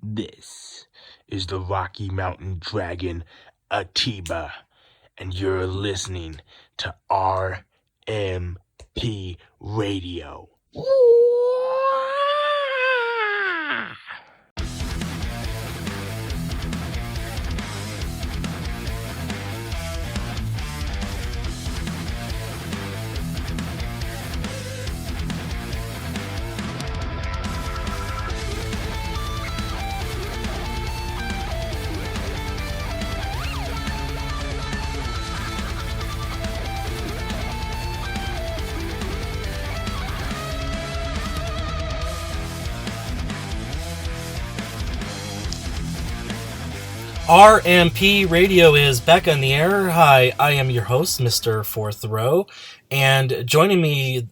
This is the Rocky Mountain Dragon Atiba, and you're listening to RMP Radio. RMP Radio is back on the air. Hi, I am your host, Mr. Fourth Row, and joining me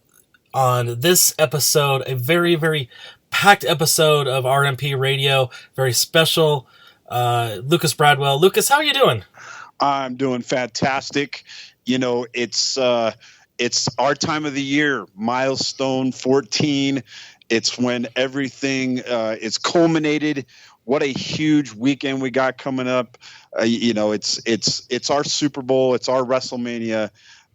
on this episode, a very, very packed episode of RMP Radio, very special, Lucas Bradwell. Lucas, how are you doing? I'm doing fantastic. You know, it's our time of the year, Milestone 14. It's when everything is culminated. What a huge weekend we got coming up. It's our Super Bowl. It's our WrestleMania.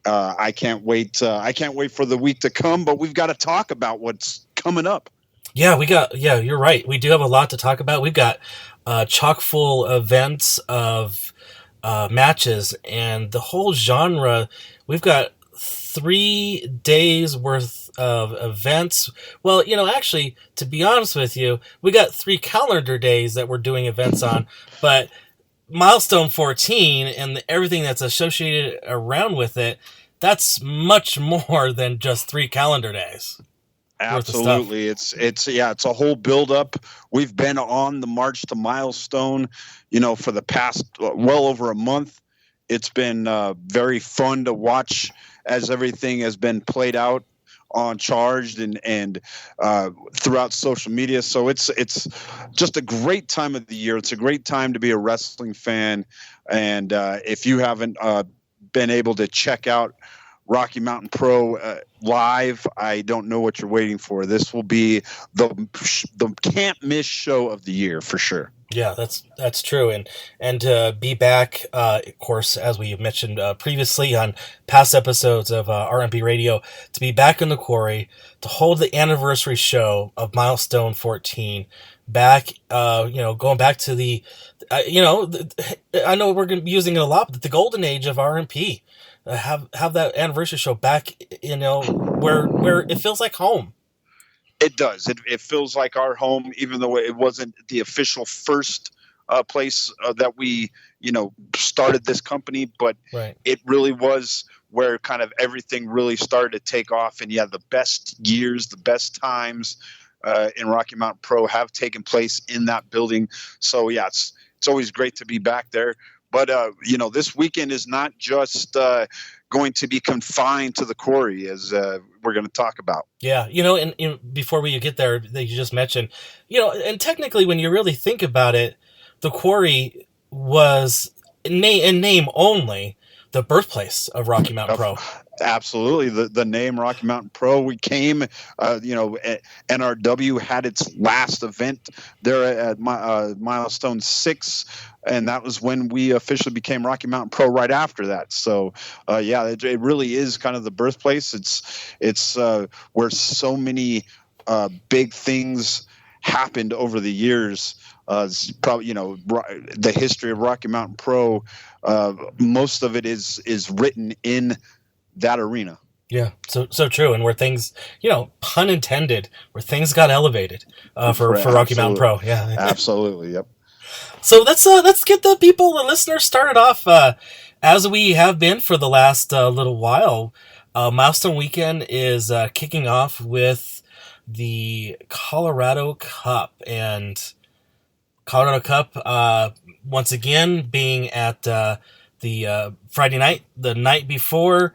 I can't wait. I can't wait for the week to come, but we've got to talk about what's coming up. Yeah, you're right. We do have a lot to talk about. We've got chock full events of matches and the whole genre. We've got 3 days worth of events. Well, actually, to be honest with you, we got 3 calendar days that we're doing events on, but Milestone 14 and everything that's associated around with it, that's much more than just 3 calendar days. Absolutely. It's a whole build up. We've been on the march to Milestone, for the past well over a month. It's been very fun to watch as everything has been played out on Charged and throughout social media. So it's just a great time of the year. It's a great time to be a wrestling fan. And if you haven't been able to check out Rocky Mountain Pro live, I don't know what you're waiting for. This will be the can't miss show of the year for sure. Yeah, that's true, and to be back, of course, as we mentioned previously on past episodes of RMP Radio, to be back in the quarry to hold the anniversary show of Milestone 14, back, going back to the, I know we're going to be using it a lot, but the golden age of RMP, have that anniversary show back, where it feels like home. It does. It feels like our home, even though it wasn't the official first place that we, started this company. But right. It really was where kind of everything really started to take off. And the best years, the best times in Rocky Mountain Pro have taken place in that building. So, it's always great to be back there. But, this weekend is not just going to be confined to the quarry, as we're going to talk about. Yeah, and before we get there, that you just mentioned, and technically when you really think about it, the quarry was, in name only, the birthplace of Rocky Mountain Pro. Absolutely. The name Rocky Mountain Pro, we came, NRW had its last event there at Milestone 6, and that was when we officially became Rocky Mountain Pro right after that. So, it really is kind of the birthplace. It's where so many big things happened over the years. It's probably, the history of Rocky Mountain Pro, most of it is written in that arena. Yeah, so true, and where things, pun intended, where things got elevated for Rocky Mountain Pro. Yeah, absolutely, yep. So let's get the listeners started off as we have been for the last little while. Milestone Weekend is kicking off with the Colorado Cup, and Colorado Cup once again being at the Friday night, the night before.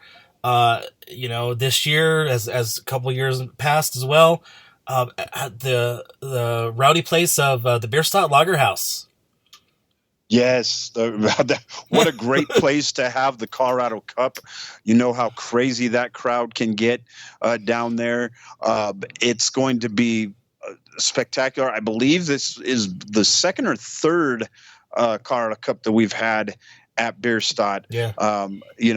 This year, as a couple of years past as well, at the rowdy place of the Bierstadt Lager House. Yes, what a great place to have the Colorado Cup. You know how crazy that crowd can get down there. It's going to be spectacular. I believe this is the second or third Colorado Cup that we've had at Bierstadt. Yeah.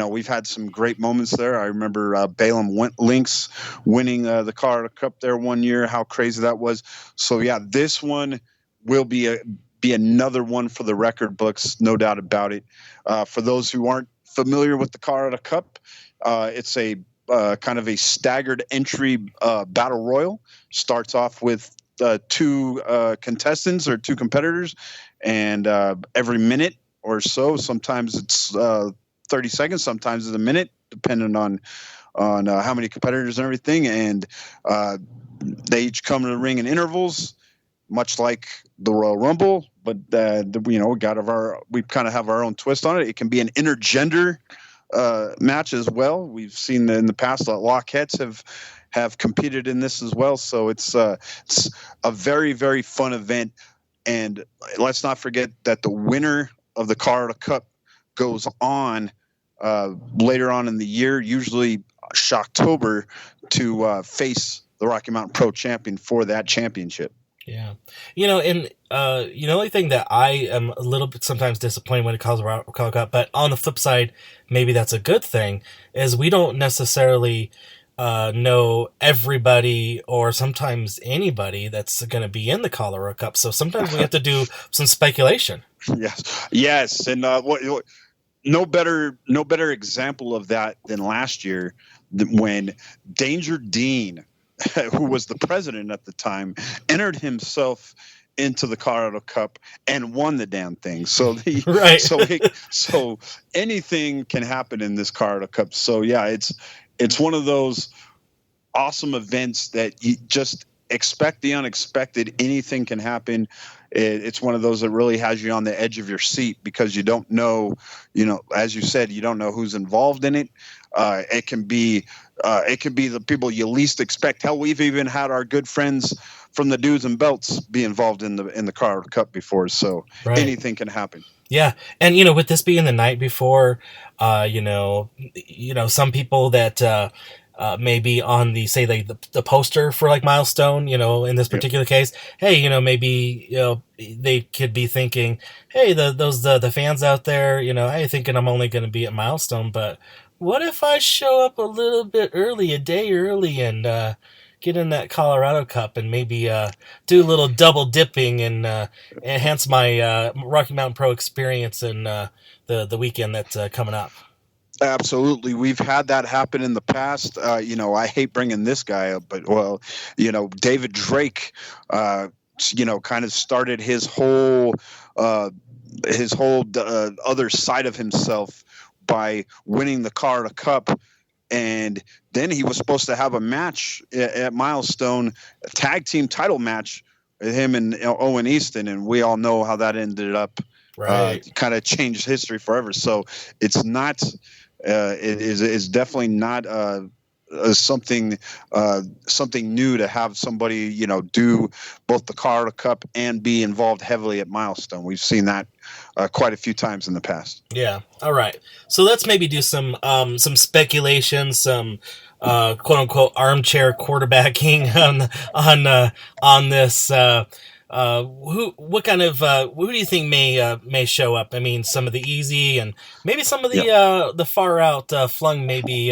We've had some great moments there. I remember Balaam Lynx winning the Colorado Cup there one year. How crazy that was. So yeah, this one will be another one for the record books, no doubt about it. For those who aren't familiar with the Colorado Cup, it's a kind of a staggered entry battle royal. Starts off with two contestants or two competitors, and every minute or so, sometimes it's 30 seconds, sometimes it's a minute, depending on how many competitors and everything. And they each come to the ring in intervals, much like the Royal Rumble, but we kind of have our own twist on it. It can be an intergender match as well. We've seen in the past that Lockettes have competed in this as well. So it's a very, very fun event. And let's not forget that the winner of the Colorado Cup goes on later on in the year, usually Shocktober, to face the Rocky Mountain Pro champion for that championship. Yeah. And the only thing that I am a little bit sometimes disappointed when it calls Colorado Cup, but on the flip side, maybe that's a good thing, is we don't necessarily know everybody or sometimes anybody that's going to be in the Colorado Cup. So sometimes we have to do some speculation. Yes. And no better example of that than last year when Danger Dean, who was the president at the time, entered himself into the Colorado Cup and won the damn thing. So right. So anything can happen in this Colorado Cup. So yeah, it's one of those awesome events that you just expect the unexpected. Anything can happen. It's one of those that really has you on the edge of your seat because you don't know, as you said, you don't know who's involved in it. It can be the people you least expect. Hell, we've even had our good friends from the Dudes and Belts be involved in the Colorado Cup before. So right. Anything can happen. Yeah. And, with this being the night before, some people that, maybe on the poster for like Milestone, in this particular case, hey, maybe, they could be thinking, hey, the fans out there, hey, thinking I'm only going to be at Milestone, but what if I show up a little bit early, a day early, and get in that Colorado Cup and maybe do a little double dipping and enhance my Rocky Mountain Pro experience in the weekend that's coming up? Absolutely. We've had that happen in the past. I hate bringing this guy up, but David Drake, kind of started his whole other side of himself by winning the Colorado Cup. And then he was supposed to have a match at Milestone, a tag team title match with him and Owen Easton. And we all know how that ended up. Right. Kind of changed history forever. So it's not, it is definitely not something new to have somebody, do both the Colorado Cup and be involved heavily at Milestone. We've seen that quite a few times in the past. Yeah. All right. So let's maybe do some speculation, some quote unquote armchair quarterbacking on this. Who do you think may show up? I mean, some of the easy and maybe some of the far out flung maybe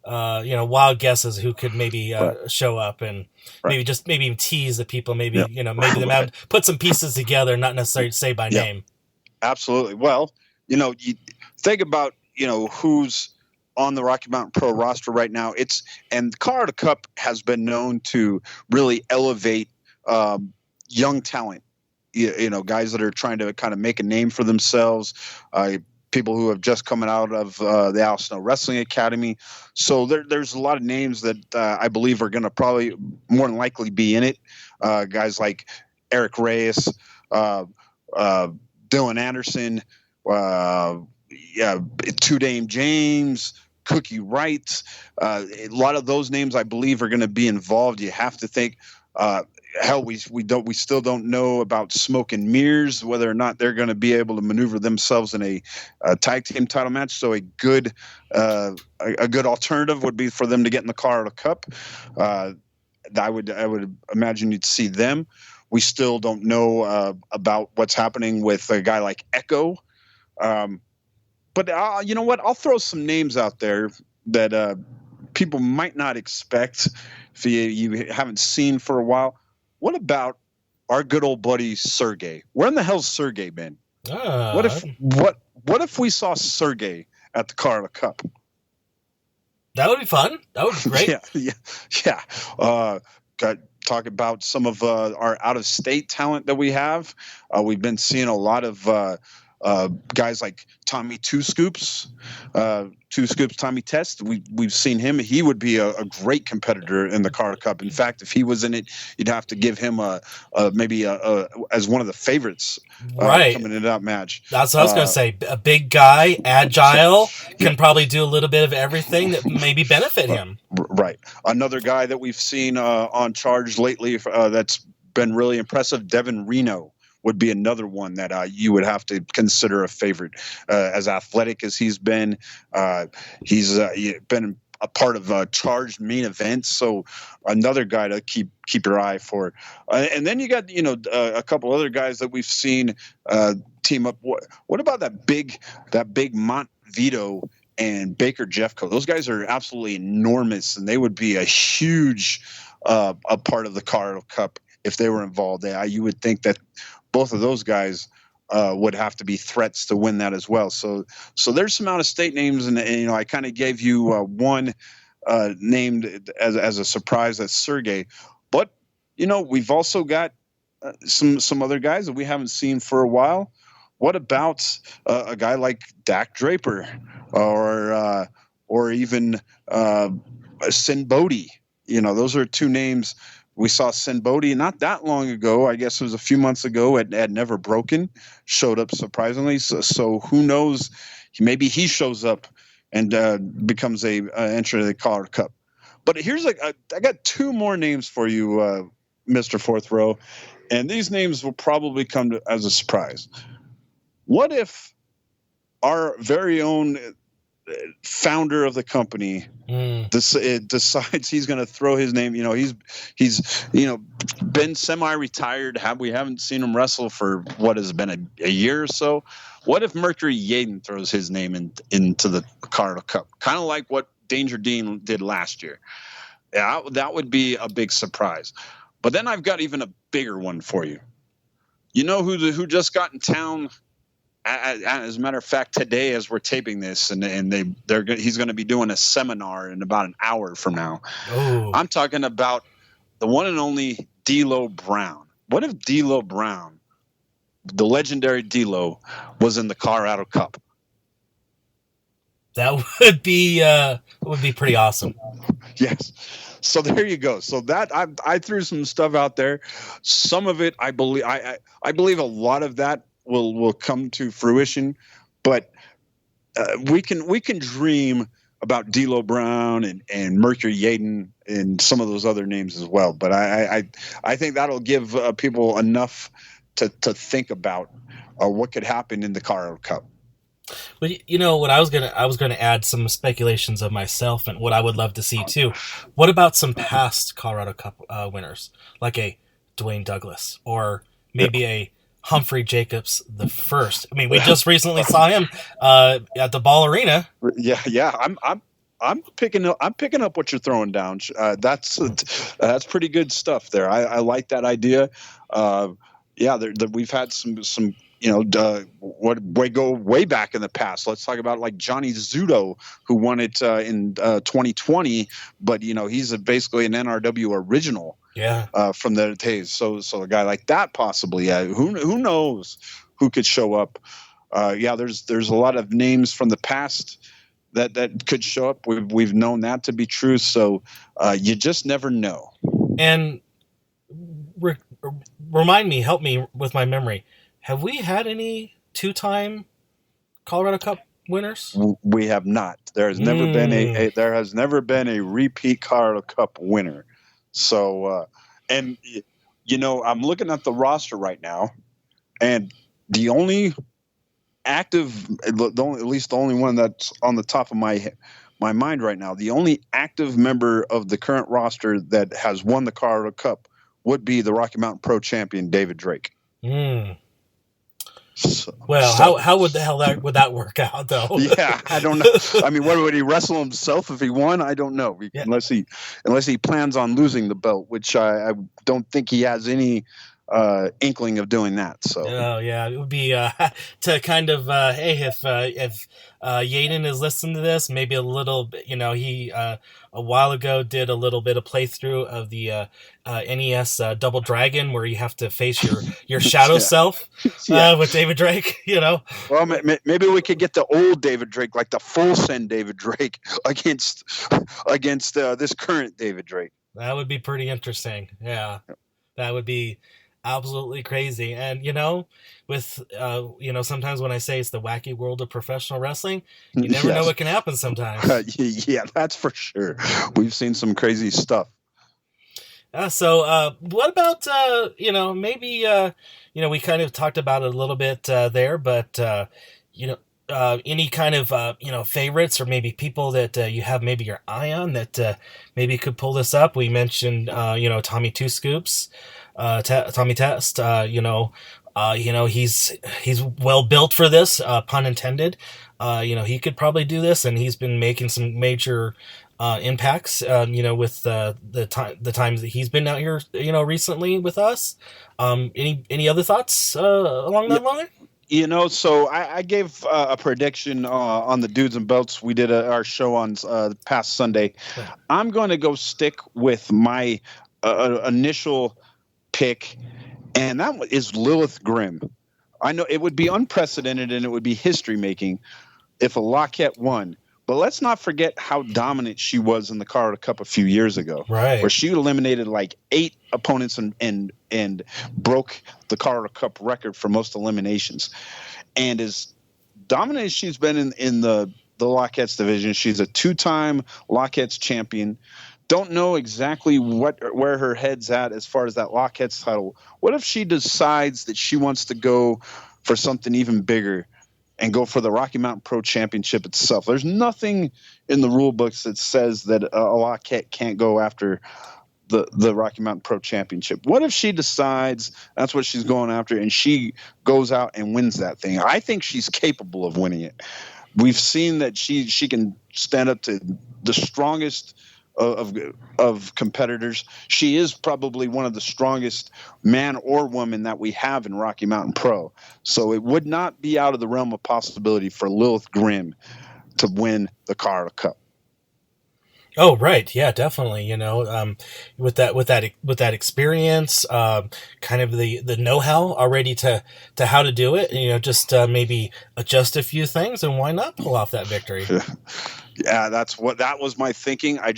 wild guesses who could maybe show up and maybe tease the people, maybe maybe them out, put some pieces together, not necessarily say by name. Absolutely. Well, you think about who's on the Rocky Mountain Pro roster right now. And the Colorado Cup has been known to really elevate young talent, guys that are trying to kind of make a name for themselves, people who have just come out of the Al Snow Wrestling Academy. So there's a lot of names that I believe are going to probably more than likely be in it. Guys like Eric Reyes, Dylan Anderson, Two Dame James, Cookie Wright. A lot of those names I believe are going to be involved. You have to think. Hell, we still don't know about Smoke and Mirrors, whether or not they're going to be able to maneuver themselves in a tag team title match. So a good alternative would be for them to get in the Colorado Cup. I would imagine you'd see them. We still don't know about what's happening with a guy like Echo. But you know what? I'll throw some names out there that people might not expect if you haven't seen for a while. What about our good old buddy Sergey? Where in the hell's Sergey been? What if we saw Sergey at the Carla Cup? That would be fun. That would be great. Yeah. Talk about some of our out-of-state talent that we have. We've been seeing a lot of guys like Tommy Two Scoops Tommy Test. We've seen him. He would be a great competitor in the Carla Cup. In fact, if he was in it, you'd have to give him maybe as one of the favorites coming into that match. That's what I was going to say. A big guy, agile, can probably do a little bit of everything that maybe benefit him. Right. Another guy that we've seen on charge lately that's been really impressive, Devin Reno, would be another one that you would have to consider a favorite. As athletic as he's been been a part of charged main events, so another guy to keep your eye for. And then you got a couple other guys that we've seen team up. What about that big Montvito and Baker Jeffco? Those guys are absolutely enormous, and they would be a huge a part of the Carla Cup if they were involved. You would think that both of those guys would have to be threats to win that as well. So there's some out-of-state names, and I kind of gave you one named as a surprise. That's Sergey, but we've also got some other guys that we haven't seen for a while. What about a guy like Dak Draper or even Sin Bodie? Those are two names. We saw Sin Bodie not that long ago. I guess it was a few months ago at Never Broken. Showed up surprisingly. So who knows? Maybe he shows up and becomes a entry to the Carla Cup. But here's I got two more names for you, Mr. Fourth Row, and these names will probably come as a surprise. What if our very own founder of the company decides he's going to throw his name? He's been semi-retired. We haven't seen him wrestle for what has been a year or so. What if Mercury Yaden throws his name into the Carla Cup, kind of like what Danger Dean did last year? Yeah, that would be a big surprise. But then I've got even a bigger one for you. You know who just got in town? As a matter of fact, today, as we're taping this, and he's going to be doing a seminar in about an hour from now. Oh. I'm talking about the one and only D'Lo Brown. What if D'Lo Brown, the legendary D'Lo, was in the Colorado Cup? That would be pretty awesome. Yes. So there you go. So that I threw some stuff out there. Some of it, I believe a lot of that will come to fruition, but we can dream about D'Lo Brown and Mercury Yaden and some of those other names as well. But I think that'll give people enough to think about what could happen in the Colorado Cup. Well, what I was gonna add some speculations of myself and what I would love to see too. What about some past Colorado Cup winners, like a Dwayne Douglas or maybe a Humphrey Jacobs the first? I mean, we just recently saw him at the Ball Arena. Yeah. I'm picking up what you're throwing down. That's pretty good stuff there. I like that idea. We've had some. We go way back in the past. Let's talk about like Johnny Zudo, who won it in 2020, but he's basically an NRW original. Yeah. From the days. So a guy like that possibly. Yeah. Who knows who could show up? There's a lot of names from the past that could show up. We've known that to be true. So you just never know. And help me with my memory. Have we had any two-time Colorado Cup winners? We have not. There has never been a repeat Colorado Cup winner. So, I'm looking at the roster right now, and the only active, at least the only one that's on the top of my my mind right now, the only active member of the current roster that has won the Colorado Cup would be the Rocky Mountain Pro champion, David Drake. How would the hell would that work out, though? Yeah, I don't know. I mean, what would he wrestle himself if he won? I don't know. Yeah. Unless he plans on losing the belt, which I don't think he has any inkling of doing that. So it would be to kind of hey, if Yaden is listening to this, maybe a little bit, he a while ago did a little bit of playthrough of the NES Double Dragon, where you have to face your shadow self with David Drake. Well, maybe we could get the old David Drake, like the full send David Drake, against this current David Drake. That would be pretty interesting. Yeah, that would be absolutely crazy. And with sometimes when I say it's the wacky world of professional wrestling, you never know what can happen sometimes. Yeah, that's for sure. We've seen some crazy stuff. So what about maybe we kind of talked about it a little bit there, but any kind of favorites or maybe people that you have maybe your eye on that maybe could pull this up? We mentioned Tommy Two Scoops. Tommy Test, he's well built for this, pun intended. He could probably do this, and he's been making some major impacts, with the times that he's been out here, recently with us. Any other thoughts along that line? So I gave a prediction on the Dudes and Belts. We did our show on past Sunday. Yeah. I'm going to go stick with my initial pick, and that is Lilith Grimm. I know it would be unprecedented and it would be history making if a Lockett won, but let's not forget how dominant she was in the Colorado Cup a few years ago, right? Where she eliminated like 8 opponents and broke the Colorado Cup record for most eliminations. And as dominant as she's been in the Lockett's division, she's a 2-time Lockett's champion. Don't know exactly where her head's at as far as that Lockett's title. What if she decides that she wants to go for something even bigger and go for the Rocky Mountain Pro Championship itself? There's nothing in the rule books that says that a Lockett can't go after the Rocky Mountain Pro Championship. What if she decides that's what she's going after and she goes out and wins that thing? I think she's capable of winning it. We've seen that she can stand up to the strongest of competitors. She is probably one of the strongest man or woman that we have in Rocky Mountain Pro. So it would not be out of the realm of possibility for Lilith Grimm to win the Colorado Cup. Oh, right. Yeah, definitely. With that experience, kind of the know-how already to how to do it, just maybe adjust a few things, and why not pull off that victory? Yeah, that was my thinking. I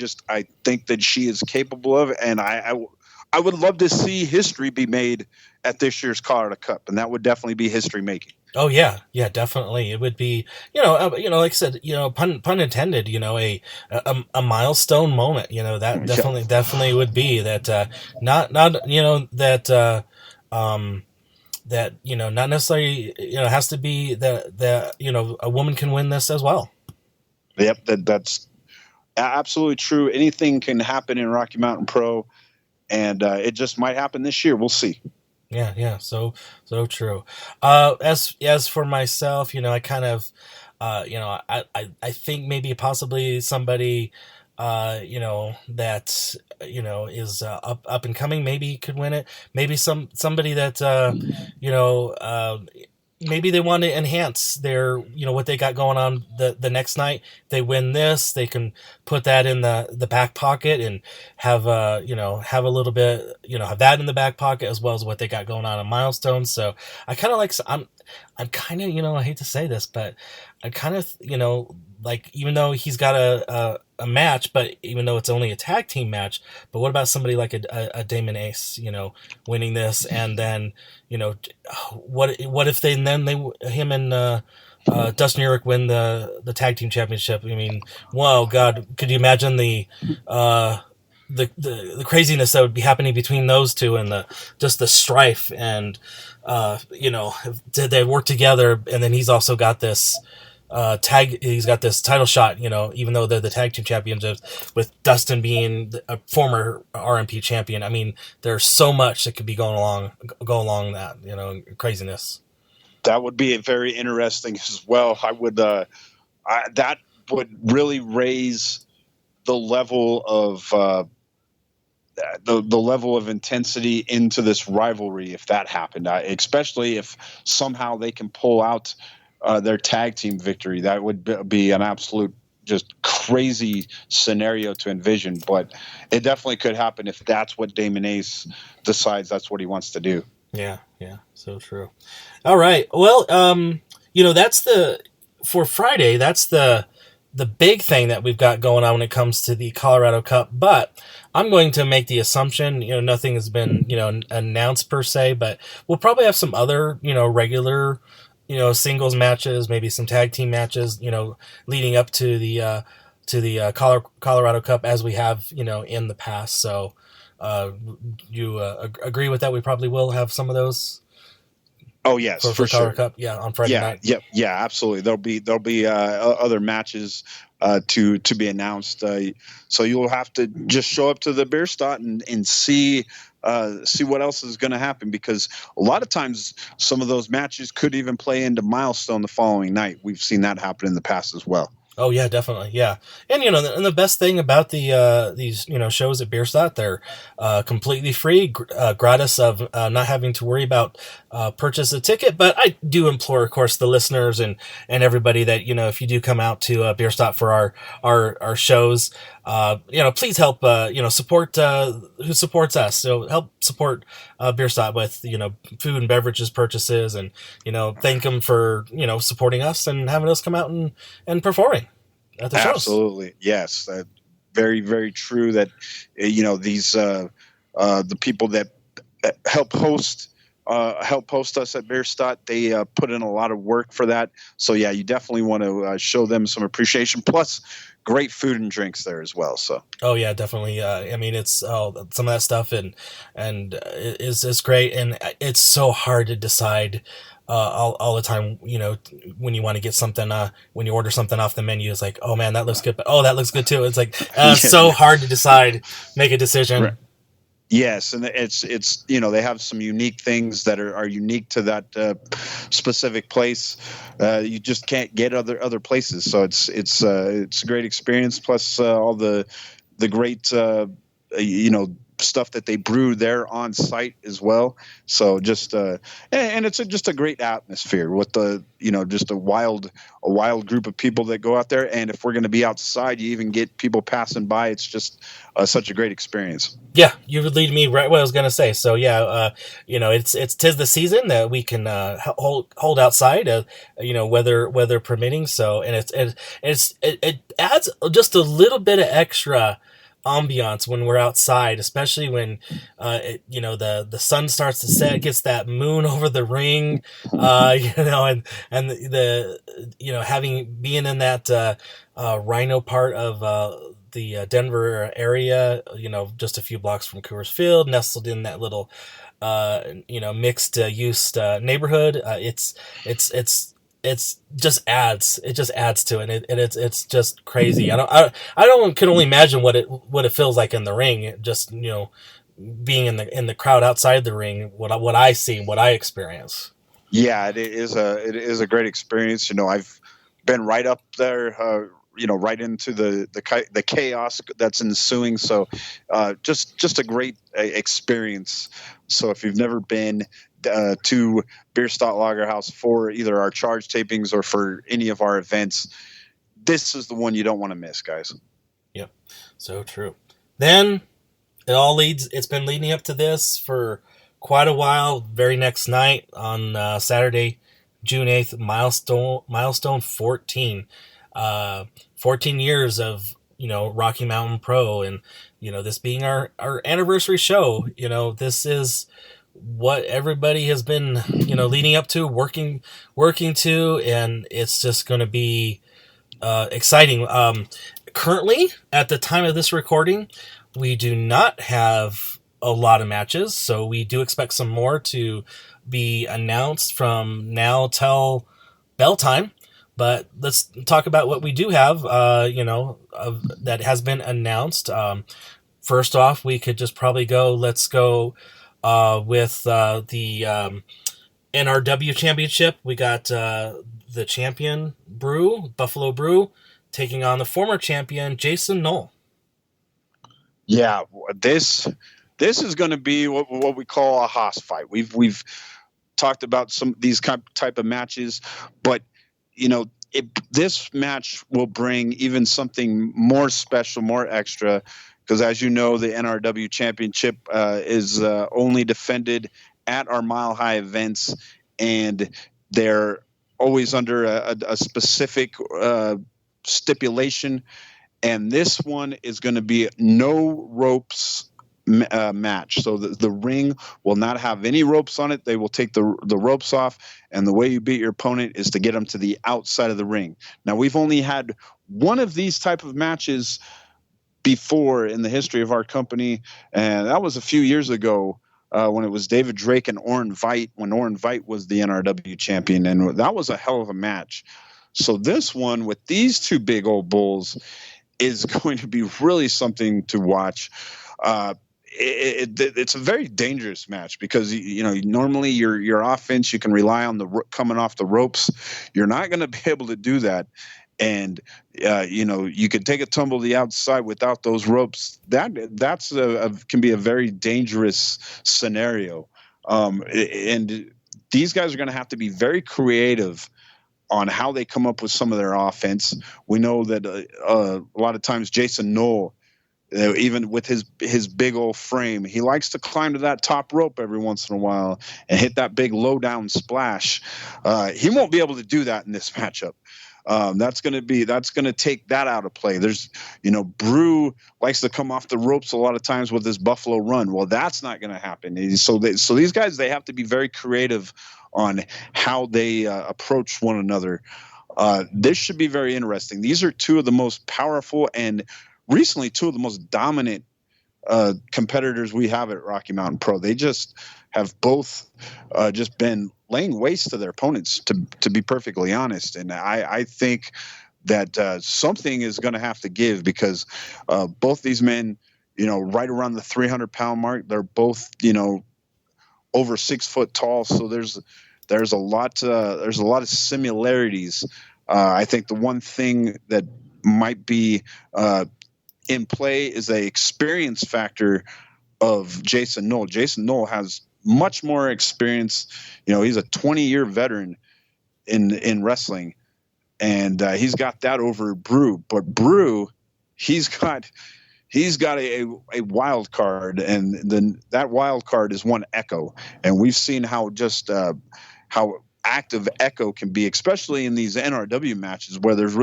think that she is capable of it, and I would love to see history be made at this year's Colorado Cup, and that would definitely be history making. Oh yeah, definitely. It would be, like I said, pun intended, a milestone moment. That definitely would be that. Not necessarily, has to be that a woman can win this as well. Yep, that's absolutely true. Anything can happen in Rocky Mountain Pro, and it just might happen this year. We'll see. Yeah. So true. As for myself, I kind of, I think maybe possibly somebody, that, is up and coming, maybe could win it. Maybe somebody that, maybe they want to enhance their, what they got going on the next night. They win this, they can put that in the back pocket and have a little bit, have that in the back pocket as well as what they got going on Milestone. So I kind of like, I'm kind of, I hate to say this, but I kind of, like, even though he's got a match, but even though it's only a tag team match, but what about somebody like a Damon Ace, winning this, and then, what if him and Dustin Urich win the tag team championship? I mean, wow, God, could you imagine the craziness that would be happening between those two, and the strife, and did they work together? And then he's also got this he's got this title shot, even though they're the tag team champions, with Dustin being a former RMP champion. I mean, there's so much that could be go along that, craziness. That would be very interesting as well. I would, that would really raise the level of, the level of intensity into this rivalry if that happened, especially if somehow they can pull out their tag team victory. That would be an absolute just crazy scenario to envision, but it definitely could happen if that's what Damon Ace decides that's what he wants to do. Yeah, so true. All right, well, that's for Friday, that's the big thing that we've got going on when it comes to the Colorado Cup, but I'm going to make the assumption, nothing has been, announced per se, but we'll probably have some other, regular, singles matches, maybe some tag team matches, leading up to the Colorado Cup as we have, in the past. So, you agree with that? We probably will have some of those. Oh yes, for sure. Cup, on Friday night. Yeah, absolutely. There'll be other matches to be announced. So you'll have to just show up to the Bierstadt and see what else is going to happen, because a lot of times some of those matches could even play into Milestone the following night. We've seen that happen in the past as well. Oh yeah, definitely, yeah. And and the best thing about these shows at Bierstadt, they're completely free, gratis, of not having to worry about purchase a ticket. But I do implore, of course, the listeners and everybody that if you do come out to Bierstadt for our shows, please help support who supports us. So help support Bierstadt with food and beverages purchases, and thank them for supporting us and having us come out and performing at the shows. Absolutely, yes, very, very true. That these the people that help host us at Bierstadt, they put in a lot of work for that. So yeah, you definitely want to show them some appreciation. Plus, great food and drinks there as well. So oh yeah, definitely. I mean, it's some of that stuff and is great, and it's so hard to decide all the time. When you want to get something, when you order something off the menu, it's like, oh man, that looks good, but oh, that looks good too. It's like so hard to decide, make a decision. Right. Yes, and it's they have some unique things that are unique to that specific place. You just can't get other places, so it's a great experience. Plus all the great stuff that they brew there on site as well. So just and it's just a great atmosphere with the just a wild group of people that go out there. And if we're going to be outside, you even get people passing by. It's just such a great experience. Yeah, you would lead me right what I was going to say. So yeah, it's 'tis the season that we can hold outside, weather permitting. So and it adds just a little bit of extra ambiance when we're outside, especially when the sun starts to set, gets that moon over the ring, and the being in that Rhino part of the Denver area, just a few blocks from Coors Field, nestled in that little mixed use neighborhood. It just adds to it, and it's just crazy. I could only imagine what it feels like in the ring, just being in the crowd outside the ring, what I see, what I experience. Yeah, it is a great experience. I've been right up there, right into the chaos that's ensuing. So just a great experience. So if you've never been to Bierstadt Lagerhaus for either our charge tapings or for any of our events, this is the one you don't want to miss, guys. Yep, so true. Then it's been leading up to this for quite a while. Very next night on Saturday, June 8th, milestone 14. 14 years of Rocky Mountain Pro, and this being our anniversary show. This is what everybody has been leading up to, working to, and it's just going to be exciting. Currently, at the time of this recording, we do not have a lot of matches, so we do expect some more to be announced from now till bell time. But let's talk about what we do have, that has been announced. First off, we could just probably let's go with the NRW Championship. We got the champion Buffalo Brew, taking on the former champion Jason Knoll. Yeah, this is going to be what we call a Haas fight. We've talked about some of these type of matches, but this match will bring even something more special, more extra, because as you know, the NRW Championship is only defended at our Mile High events, and they're always under a specific stipulation. And this one is going to be no ropes match. So the ring will not have any ropes on it. They will take the ropes off, and the way you beat your opponent is to get them to the outside of the ring. Now, we've only had one of these type of matches before in the history of our company, and that was a few years ago when it was David Drake and Oren Veit, when Oren Veit was the NRW champion, and that was a hell of a match. So this one with these two big old bulls is going to be really something to watch. It's a very dangerous match because normally your offense, you can rely on the coming off the ropes. You're not going to be able to do that, and you could take a tumble to the outside without those ropes. That's can be a very dangerous scenario, and these guys are going to have to be very creative on how they come up with some of their offense. We know that a lot of times Jason Knoll, even with his big old frame, he likes to climb to that top rope every once in a while and hit that big low down splash. He won't be able to do that in this matchup. That's going to take that out of play. There's, Brew likes to come off the ropes a lot of times with his Buffalo Run. Well, that's not going to happen. So these guys, they have to be very creative on how they approach one another. This should be very interesting. These are two of the most powerful and recently two of the most dominant competitors we have at Rocky Mountain Pro. They just have both just been laying waste to their opponents, to be perfectly honest. And I think that something is going to have to give, because both these men, right around the 300-pound mark, they're both, over 6 foot tall. So there's a lot of similarities. I think the one thing that might be in play is a experience factor of Jason Knoll. Jason Knoll has much more experience. He's a 20-year veteran in wrestling, and he's got that over Brew. But Brew, he's got a wild card, and then that wild card is one Echo, and we've seen how active Echo can be, especially in these NRW matches where there's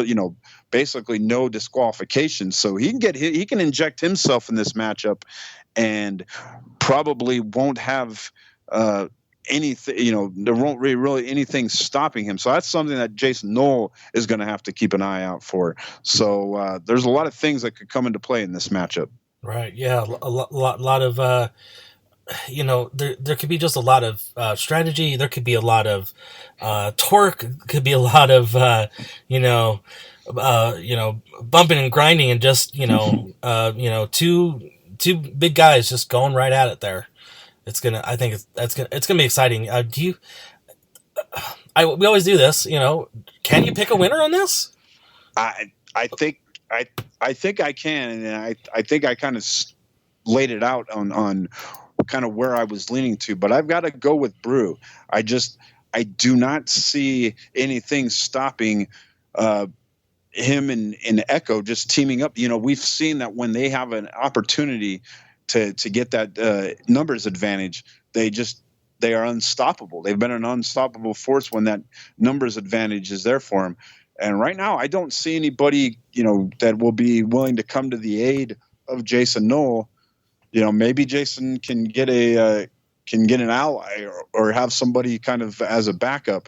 basically no disqualification. So he can inject himself in this matchup, and probably won't have anything. There won't be really anything stopping him. So that's something that Jason Knoll is going to have to keep an eye out for. So there's a lot of things that could come into play in this matchup. Right. Yeah. A lot of, there could be just a lot of strategy. There could be a lot of torque. Could be a lot of, bumping and grinding, and just, two big guys just going right at it there. It's gonna be exciting. We always do this, can you pick a winner on this? I think I can, and I think I kind of laid it out on kind of where I was leaning to, but I've got to go with Brew. I do not see anything stopping him and Echo just teaming up. We've seen that when they have an opportunity to get that numbers advantage, they are unstoppable. They've been an unstoppable force when that numbers advantage is there for them. And right now, I don't see anybody, that will be willing to come to the aid of Jason Knoll. Maybe Jason can get an ally or have somebody kind of as a backup.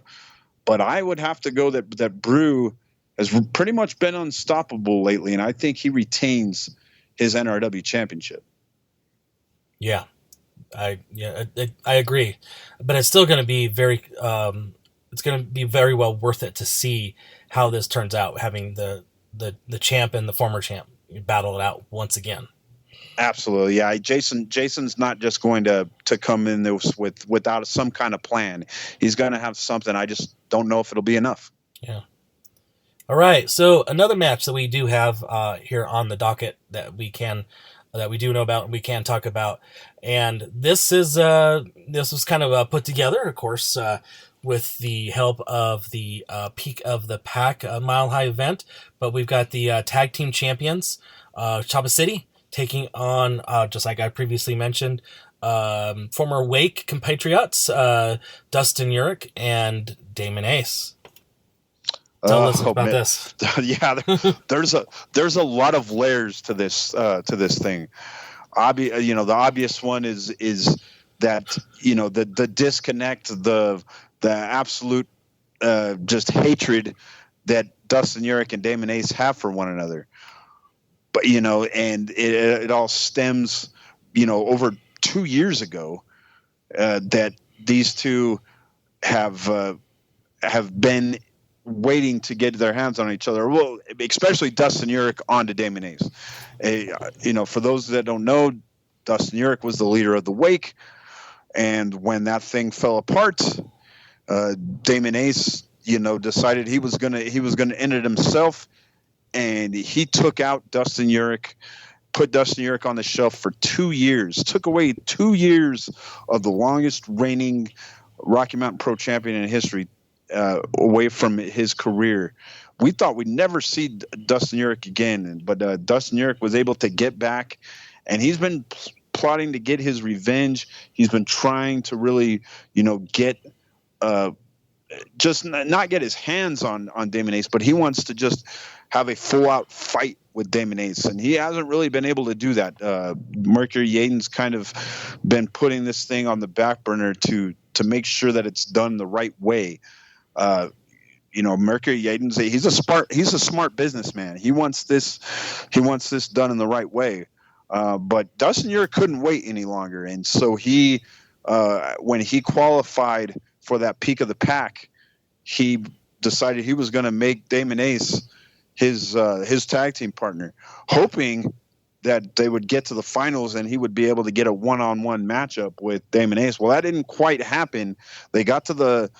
But I would have to go that Brew has pretty much been unstoppable lately, and I think he retains his NRW championship. Yeah, I agree, but it's still going to be very it's going to be very well worth it to see how this turns out, having the champ and the former champ battle it out once again. Absolutely, yeah. Jason's not just going to come in this without some kind of plan. He's going to have something. I just don't know if it'll be enough. Yeah. All right. So another match that we do have here on the docket that we do know about and we can talk about, and this was kind of put together, of course, with the help of the Peak of the Pack Mile High event. But we've got the tag team champions, Chapa City, taking on, just like I previously mentioned, former Wake compatriots, Dustin Urich and Damon Ace. Tell us about this. Yeah, there's a lot of layers to this thing. The obvious one is that the disconnect, the absolute just hatred that Dustin Urich and Damon Ace have for one another. But and it all stems over 2 years ago that these two have been waiting to get their hands on each other. Well, especially Dustin Urich onto Damon Ace. For those that don't know, Dustin Urich was the leader of the Wake, and when that thing fell apart, Damon Ace, decided he was gonna end it himself, and he took out Dustin Urich, put Dustin Urich on the shelf for 2 years, took away 2 years of the longest reigning Rocky Mountain Pro champion in history away from his career. We thought we'd never see Dustin Urich again, but Dustin Urich was able to get back, and he's been plotting to get his revenge. He's been trying to really, get just not get his hands on Damon Ace, but he wants to just have a full-out fight with Damon Ace, and he hasn't really been able to do that. Mercury Yaden's kind of been putting this thing on the back burner to make sure that it's done the right way. Mercury Yaden's he's a smart businessman. He wants this done in the right way. But Dustin Urich couldn't wait any longer, and so he, when he qualified for that Peak of the Pack, he decided he was going to make Damon Ace his tag team partner, hoping that they would get to the finals and he would be able to get a one-on-one matchup with Damon Ace. Well, that didn't quite happen. They were the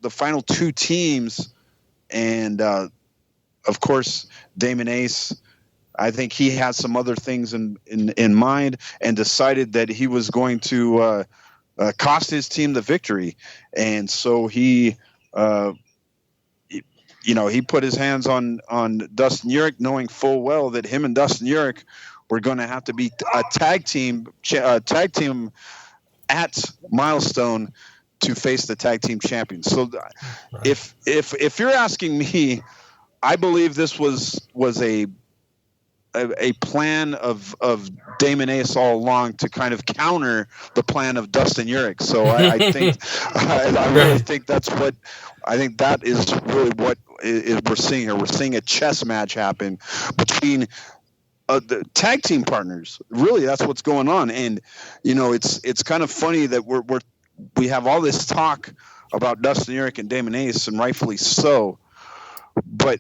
final two teams, and of course Damon Ace, I think he had some other things in mind and decided that he was going to cost his team the victory, and so he put his hands on Dustin Urich, knowing full well that him and Dustin Urich were going to have to be a tag team at Milestone to face the tag team champions. So if you're asking me, I believe this was a plan of Damon Ace all along to kind of counter the plan of Dustin Urich. So I think I really think that is really what we're seeing here. We're seeing a chess match happen between the tag team partners. Really, that's what's going on. And it's kind of funny that we have all this talk about Dustin Urich and Damon Ace, and rightfully so, but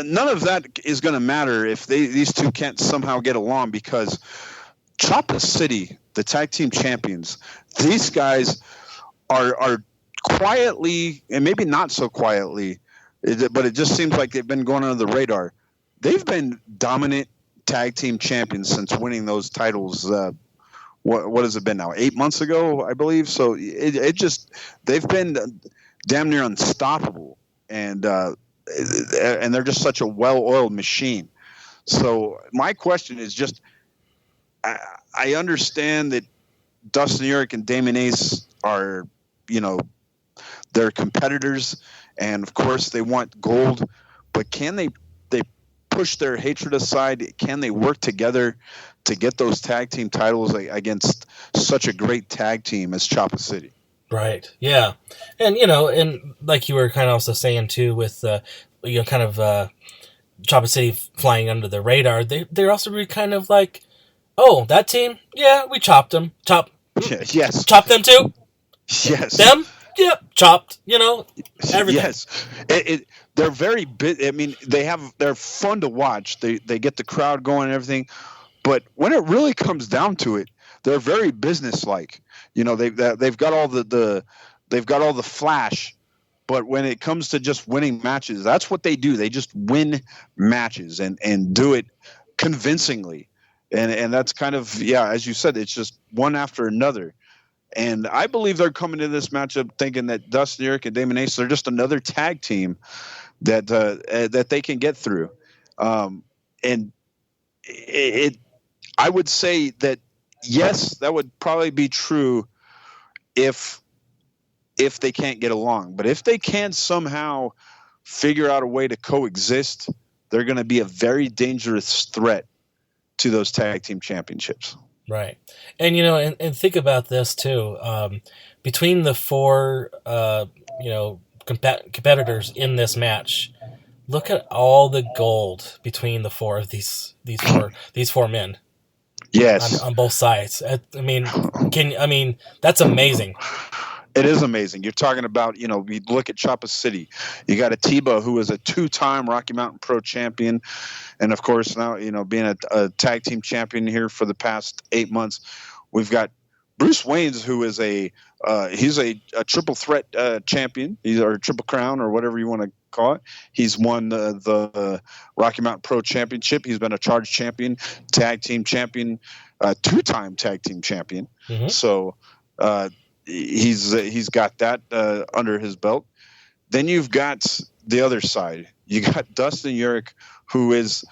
none of that is going to matter if these two can't somehow get along, because Chapa City, the tag team champions, these guys are quietly, and maybe not so quietly, but it just seems like they've been going under the radar. They've been dominant tag team champions since winning those titles. What has it been now? 8 months ago, I believe. So they've been damn near unstoppable, and they're just such a well-oiled machine. So my question is just, I understand that Dustin Urich and Damon Ace are, they're competitors, and of course they want gold, but can they push their hatred aside? Can they work together to get those tag team titles against such a great tag team as Chapa City? Right. Yeah. And, and like you were kind of also saying too, with, Chapa City flying under the radar, they're also really kind of like, oh, that team? Yeah, we chopped them. Yes. Chop them too? Yes. Them? Yep, chopped. Everything. Yes, they're very big. I mean, they're fun to watch. They get the crowd going and everything. But when it really comes down to it, they're very businesslike. They've got all they've got all the flash. But when it comes to just winning matches, that's what they do. They just win matches and do it convincingly. And that's kind of, as you said, it's just one after another. And I believe they're coming to this matchup thinking that Dustin Urick and Damon Ace are just another tag team that they can get through. And I would say that, yes, that would probably be true if they can't get along. But if they can somehow figure out a way to coexist, they're going to be a very dangerous threat to those tag team championships. Right. And, and think about this too. Between the four, competitors in this match, look at all the gold between the four of these four men. Yes. On both sides. I mean, that's amazing. It is amazing. You're talking about, we look at Choppa City. You got Atiba, who is a 2-time Rocky Mountain Pro champion. And, of course, now, being a tag team champion here for the past 8 months. We've got Bruce Waynes, who is he's a triple threat champion. He's or triple crown or whatever you want to call it. He's won the Rocky Mountain Pro Championship. He's been a charge champion, tag team champion, 2-time tag team champion. Mm-hmm. So, he's got that under his belt. Then you've got the other side. You got Dustin Urick, who is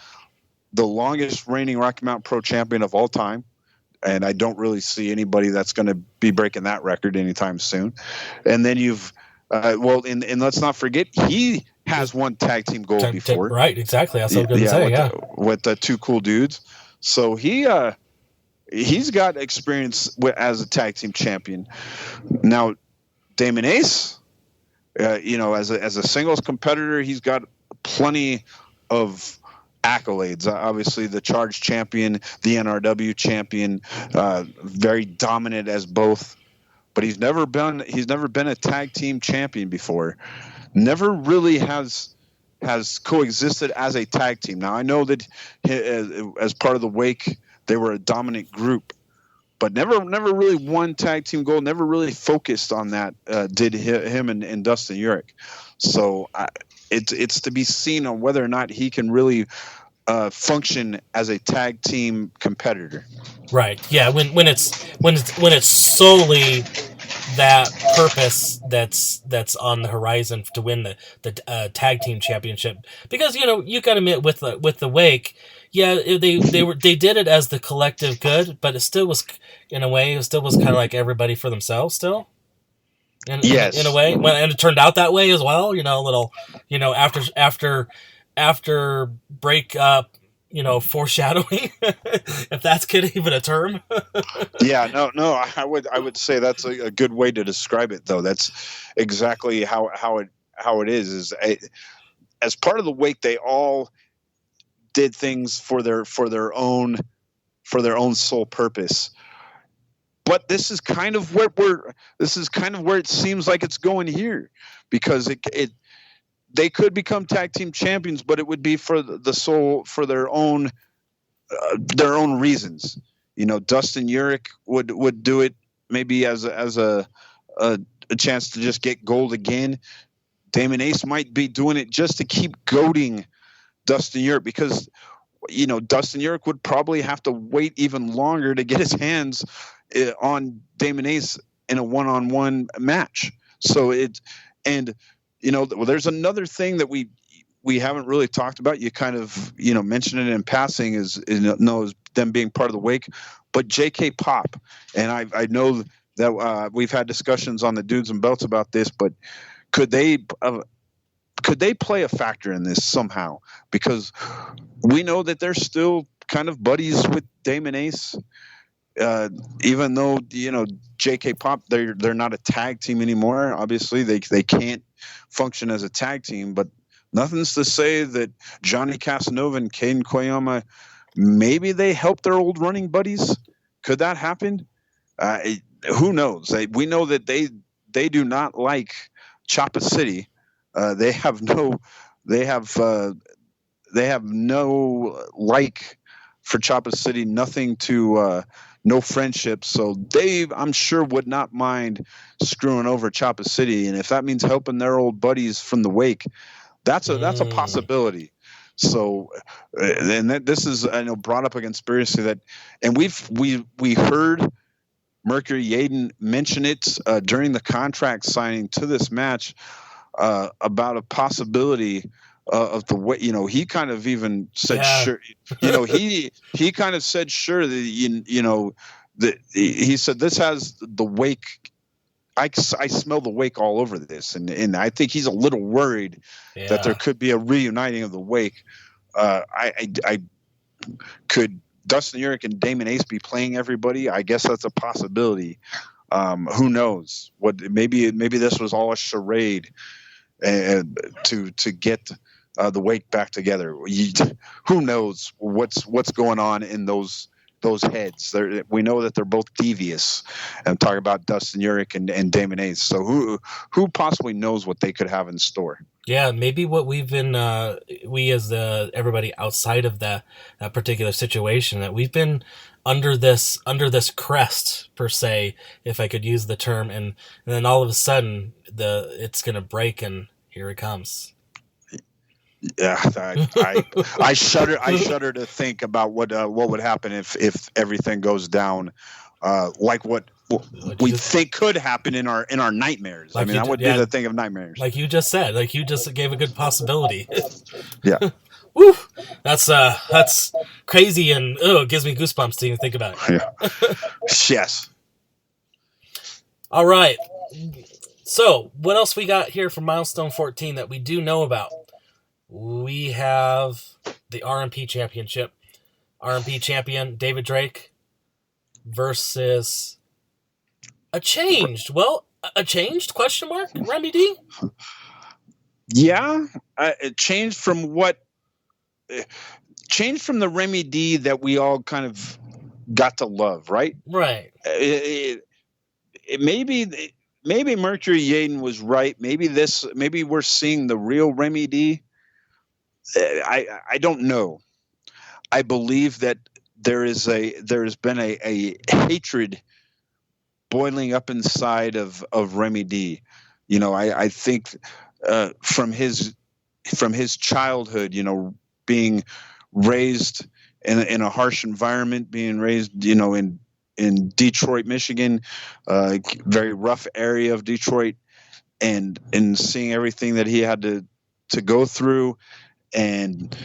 the longest reigning Rocky Mountain Pro champion of all time, and I don't really see anybody that's going to be breaking that record anytime soon. And then you've and let's not forget, he has won tag team gold before. Right, exactly. That's what I was going to say. With the Two Cool Dudes. So he's got experience as a tag team champion. Now, Damon Ace, as a singles competitor, he's got plenty of accolades. Obviously, the charge champion, the NRW champion, very dominant as both. But he's never been a tag team champion before. Never really has coexisted as a tag team. Now, I know that as part of the Wake, they were a dominant group, but never really won tag team gold. Never really focused on that. Did him and Dustin Urick. So it's to be seen on whether or not he can really function as a tag team competitor. Right. Yeah. When it's solely that purpose that's on the horizon to win the tag team championship, because you got to admit with the Wake. Yeah, they did it as the collective good, but it still was, in a way, kind of like everybody for themselves still. Yes. In a way, and it turned out that way as well. After break up, foreshadowing, if that's even a term. Yeah, no, I would say that's a good way to describe it, though. That's exactly how it is. As part of the Wake, they all did things for their own sole purpose. But this is kind of where it seems like it's going here, because they could become tag team champions, but it would be for their own reasons. Dustin Urick would do it maybe as a chance to just get gold again. Damon Ace might be doing it just to keep goading Dustin Urick, because Dustin Urick would probably have to wait even longer to get his hands on Damon Ace in a one-on-one match. So there's another thing that we haven't really talked about. You kind of mentioned it in passing is them being part of the Wake, but JK Pop, and I know that we've had discussions on the Dudes and Belts about this, but could they play a factor in this somehow? Because we know that they're still kind of buddies with Damon Ace, even though JK Pop, they're not a tag team anymore. Obviously, they can't function as a tag team, but nothing's to say that Johnny Casanova and Caden Koyama, maybe they help their old running buddies. Could that happen? Who knows? We know that they do not like Choppa City. They have no like for Choppa City, nothing to no friendship. So Dave, I'm sure, would not mind screwing over Choppa City, and if that means helping their old buddies from the wake, that's a possibility. So, and this is, I know, brought up a conspiracy that, and we heard Mercury Yaden mention it during the contract signing to this match about a possibility of the way, he kind of even said sure, he kind of said sure that that he said this has the wake. I smell the wake all over this, and I think he's a little worried that there could be a reuniting of the wake. I could Dustin Urich and Damon Ace be playing everybody? I guess that's a possibility. Who knows? Maybe this was all a charade to get the wake back together. Who knows what's going on in those heads? We know that they're both devious. I'm talking about Dustin Urich and Damon Ace. So who possibly knows what they could have in store? Yeah, maybe what we've been, we as everybody outside of that particular situation, that we've been under this crest, per se, if I could use the term, and then all of a sudden it's gonna break, and here it comes. Yeah, I shudder. I shudder to think about what would happen if everything goes down, like what we think could happen in our nightmares. Like, I mean, that would be the thing of nightmares. Like you just said, like you just gave a good possibility. Yeah. Woo! That's crazy, and it gives me goosebumps to even think about it. Yeah. Yes. All right. So, what else we got here from Milestone 14 that we do know about? We have the RMP Championship. RMP champion David Drake versus a changed question mark Remy D? Yeah, it changed from the Remy D that we all kind of got to love, right? Right. Maybe Mercury Yaden was right. Maybe we're seeing the real Remy D. I don't know. I believe that there has been a hatred boiling up inside of Remy D. I think from his childhood, being raised in a harsh environment, being raised, in Detroit, Michigan, very rough area of Detroit, and seeing everything that he had to go through. And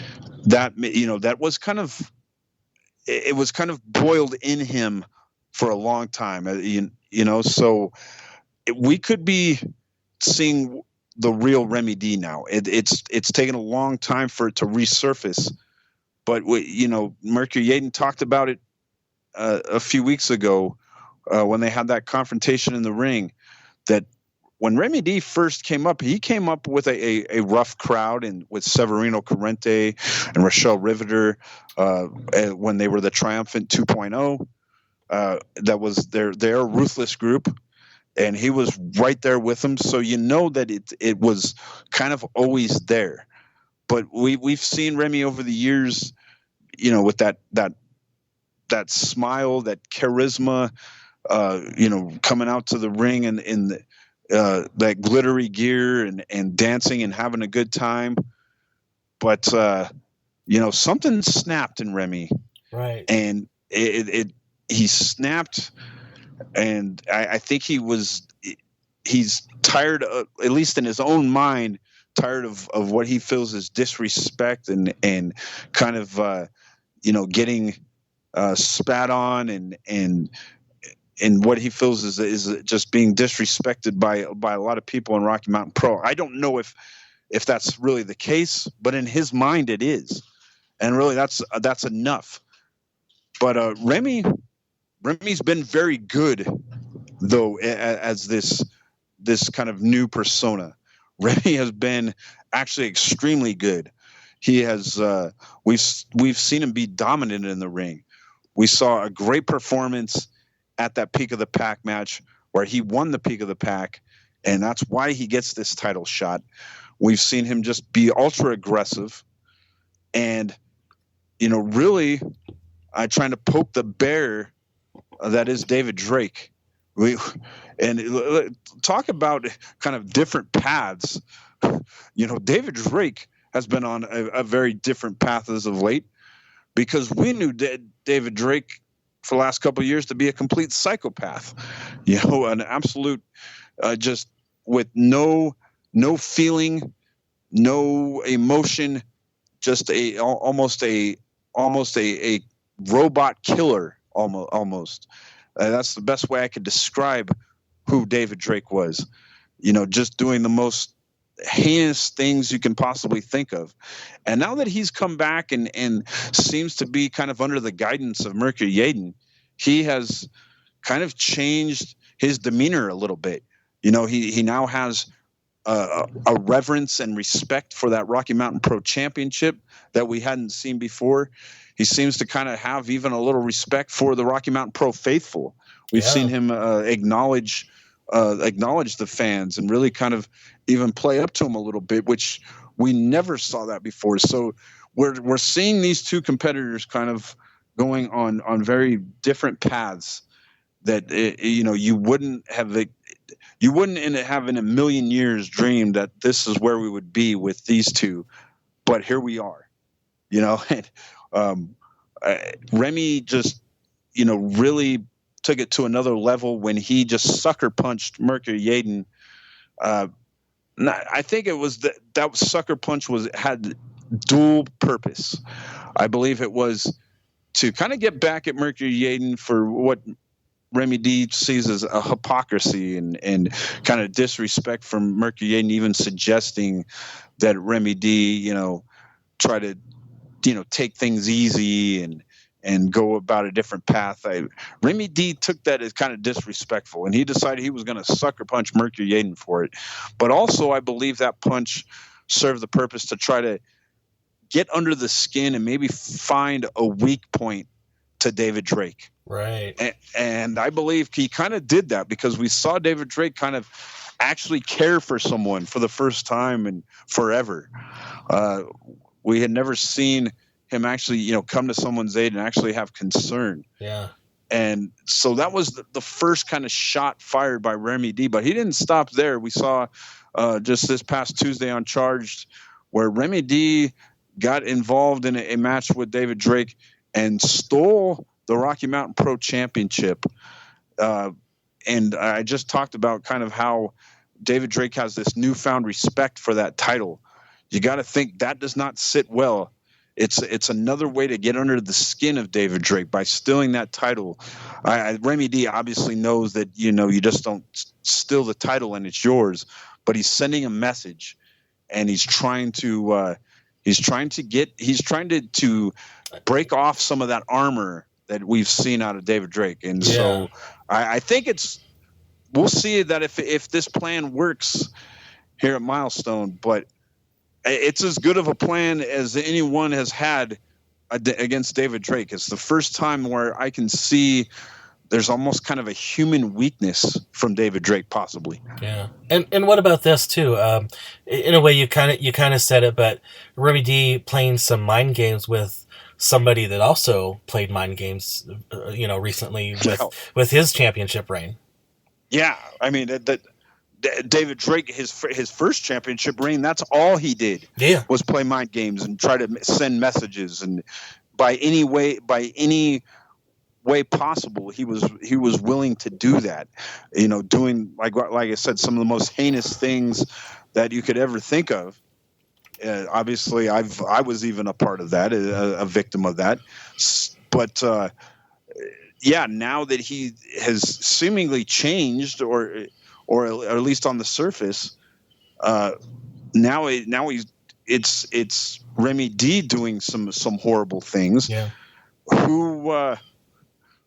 that, that was kind of, it was kind of boiled in him for a long time, so we could be seeing the real Remy D now. It's taken a long time for it to resurface, but Mercury Yaden talked about it a few weeks ago when they had that confrontation in the ring, that when Remy D first came up, he came up with a rough crowd, and with Severino Corrente and Rochelle Riveter when they were the Triumphant 2.0. That was their ruthless group, and he was right there with them. So that it was kind of always there. But we've seen Remy over the years, with that smile, that charisma, coming out to the ring and in that glittery gear and dancing and having a good time. But something snapped in Remy, right? And he snapped, and I think he's tired of, at least in his own mind, tired of what he feels is disrespect and kind of getting spat on and what he feels is just being disrespected by a lot of people in Rocky Mountain Pro. I don't know if that's really the case, but in his mind it is, and really that's enough. But Remy's been very good, though, as this kind of new persona. Remy has been actually extremely good. He has we've seen him be dominant in the ring. We saw a great performance at that Peak of the Pack match where he won the Peak of the Pack, and that's why he gets this title shot. We've seen him just be ultra aggressive, and really, trying to poke the bear that is David Drake. Talk about kind of different paths. David Drake has been on a very different path as of late, because we knew David Drake for the last couple of years to be a complete psychopath, an absolute, just with no feeling, no emotion, just almost a robot killer, almost. That's the best way I could describe who David Drake was. Just doing the most heinous things you can possibly think of. And now that he's come back and seems to be kind of under the guidance of Mercury Yaden, he has kind of changed his demeanor a little bit. He now has a reverence and respect for that Rocky Mountain Pro Championship that we hadn't seen before. He seems to kind of have even a little respect for the Rocky Mountain Pro faithful. We've seen him acknowledge the fans and really kind of even play up to them a little bit, which we never saw that before. So we're seeing these two competitors kind of going on very different paths that you wouldn't have in a million years dreamed that this is where we would be with these two, but here we are. And Remy just really took it to another level when he just sucker punched Mercury Yaden. I think it was that sucker punch had dual purpose. I believe it was to kind of get back at Mercury Yaden for what Remy D sees as a hypocrisy and kind of disrespect from Mercury Yaden, even suggesting that Remy D, try to, take things easy and go about a different path. Remy D took that as kind of disrespectful, and he decided he was going to sucker punch Mercury Yaden for it. But also, I believe that punch served the purpose to try to get under the skin and maybe find a weak point to David Drake. Right. And I believe he kind of did that, because we saw David Drake kind of actually care for someone for the first time in forever. We had never seen him actually, come to someone's aid and actually have concern. Yeah. And so that was the first kind of shot fired by Remy D, but he didn't stop there. We saw just this past Tuesday on Charged where Remy D got involved in a match with David Drake and stole the Rocky Mountain Pro Championship. And I just talked about kind of how David Drake has this newfound respect for that title. You got to think that does not sit well. It's another way to get under the skin of David Drake by stealing that title. Remy D obviously knows that, you just don't steal the title and it's yours, but he's sending a message, and he's trying to break off some of that armor that we've seen out of David Drake. And so I think we'll see that if this plan works here at Milestone, but it's as good of a plan as anyone has had against David Drake. It's the first time where I can see there's almost kind of a human weakness from David Drake, possibly. Yeah. And what about this too? In a way, you kind of said it, but Remy D playing some mind games with somebody that also played mind games, recently with his championship reign. Yeah, I mean that David Drake, his first championship reign, that's all he did. Yeah, was play mind games and try to send messages, and by any way possible, he was willing to do that. Doing like I said, some of the most heinous things that you could ever think of. Obviously, I was even a part of that, a victim of that. But now that he has seemingly changed, or at least on the surface, now it's Remy D doing some horrible things. Yeah.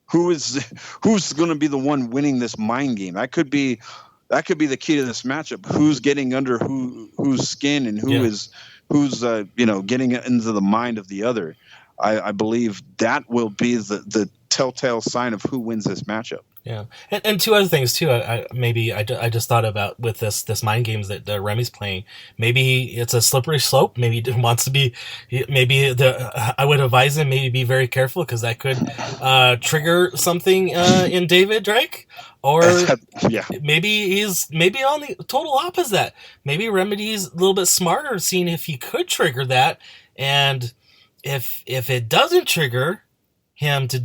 Who's going to be the one winning this mind game? That could be the key to this matchup. Who's getting under whose skin, and who's getting into the mind of the other. I believe that will be the telltale sign of who wins this matchup. Yeah, and two other things too. I just thought about with this mind games that Remy's playing. Maybe it's a slippery slope. Maybe he wants to be. I would advise him maybe be very careful because that could trigger something in David Drake, or Yeah. maybe he's maybe on the total opposite. Maybe Remedy's a little bit smarter, seeing if he could trigger that, and if it doesn't trigger him to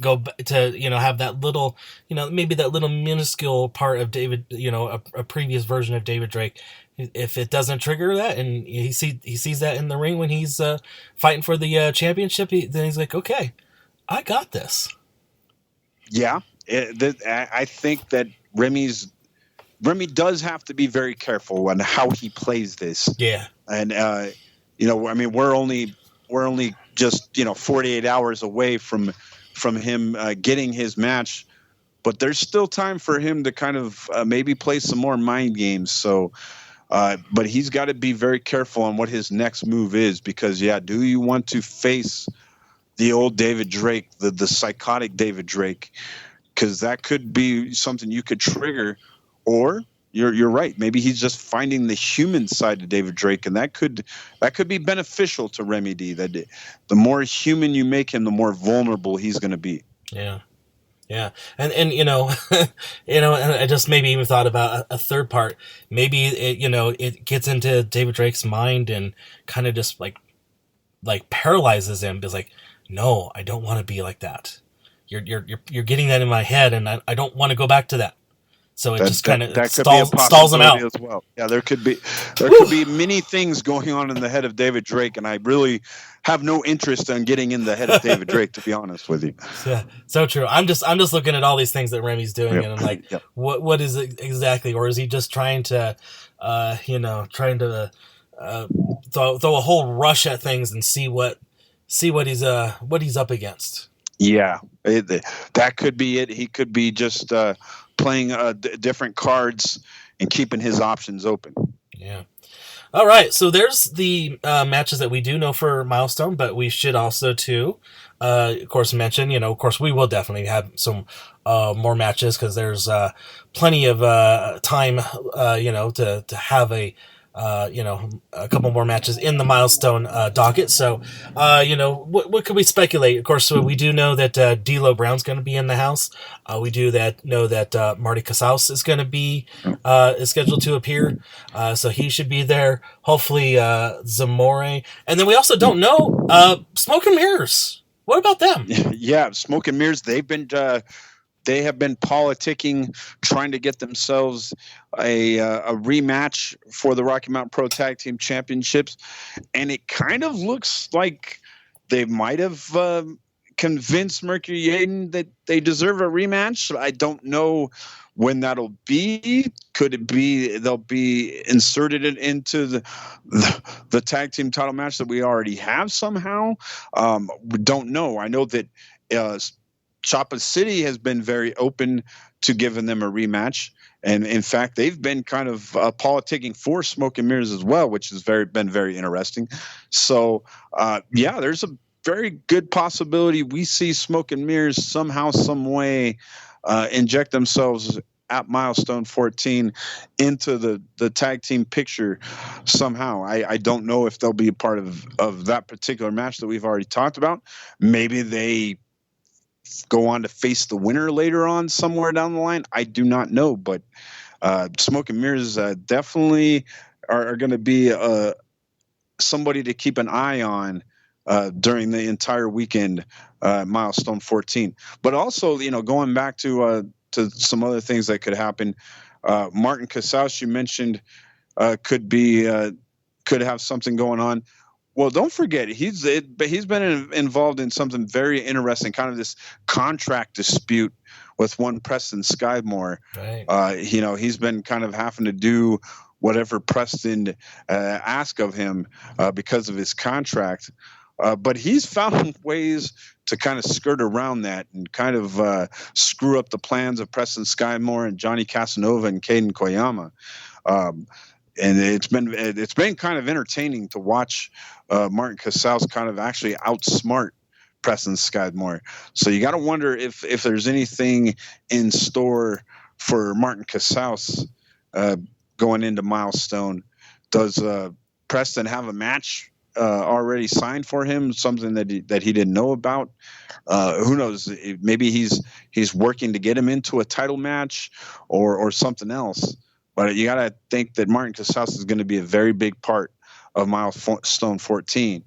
go to have that little maybe that little minuscule part of David, a previous version of David Drake, if it doesn't trigger that and he sees that in the ring when he's fighting for the championship, then he's like, okay, I got this. Yeah, I think that Remy does have to be very careful on how he plays this. Yeah, and we're only just 48 hours away from him getting his match, but there's still time for him to kind of maybe play some more mind games. So but he's got to be very careful on what his next move is, because do you want to face the old David Drake, the psychotic David Drake? Because that could be something you could trigger, or you're right. Maybe he's just finding the human side of David Drake, and that could be beneficial to Remedy. That the more human you make him, the more vulnerable he's going to be. Yeah, and and I just maybe even thought about a third part. Maybe it gets into David Drake's mind and kind of just like paralyzes him. Because like, no, I don't want to be like that. You're getting that in my head, and I don't want to go back to that. So it just kind of stalls him out as well. Yeah, there could be many things going on in the head of David Drake, and I really have no interest in getting in the head of David Drake, to be honest with you. Yeah, so true. I'm just looking at all these things that Remy's doing, and I'm like, what is it exactly? Or is he just trying to, throw a whole rush at things and see what he's up against? Yeah, that could be it. He could be just playing different cards and keeping his options open. Yeah. All right. So there's the matches that we do know for Milestone, but we should also too, of course, mention. Of course, we will definitely have some more matches because there's plenty of time, to have a couple more matches in the Milestone docket. So, what could we speculate? Of course, so we do know that D'Lo Brown's going to be in the house. We do know that Marty Casaus is going to be is scheduled to appear. So he should be there. Hopefully, Zamore. And then we also don't know Smoke and Mirrors. What about them? Yeah, Smoke and Mirrors. They have been politicking, trying to get themselves a rematch for the Rocky Mountain Pro Tag Team Championships, and it kind of looks like they might have convinced Mercury Yaden that they deserve a rematch. I don't know when that'll be. Could it be they'll be inserted into the tag team title match that we already have somehow? We don't know. I know that Chapa City has been very open to giving them a rematch. And in fact, they've been kind of politicking for Smoke and Mirrors as well, which has been very interesting. So, there's a very good possibility we see Smoke and Mirrors somehow, some way inject themselves at Milestone 14 into the tag team picture somehow. I don't know if they'll be a part of that particular match that we've already talked about. Maybe they go on to face the winner later on somewhere down the line. I do not know, but Smoke and Mirrors definitely are going to be somebody to keep an eye on during the entire weekend, Milestone 14. But also, going back to some other things that could happen, Martin Casaus, you mentioned, could have something going on. Well, don't forget, he's been involved in something very interesting, kind of this contract dispute with one Preston Skymore. Right. He's been kind of having to do whatever Preston asked of him because of his contract. But he's found ways to kind of skirt around that and kind of screw up the plans of Preston Skymore and Johnny Casanova and Caden Koyama. And it's been kind of entertaining to watch Martin Casaus kind of actually outsmart Preston Skidmore. So you got to wonder if there's anything in store for Martin Casaus going into Milestone. Does Preston have a match already signed for him? Something that he didn't know about? Who knows? Maybe he's working to get him into a title match or something else. But you got to think that Martin Casaus is going to be a very big part of Milestone 14.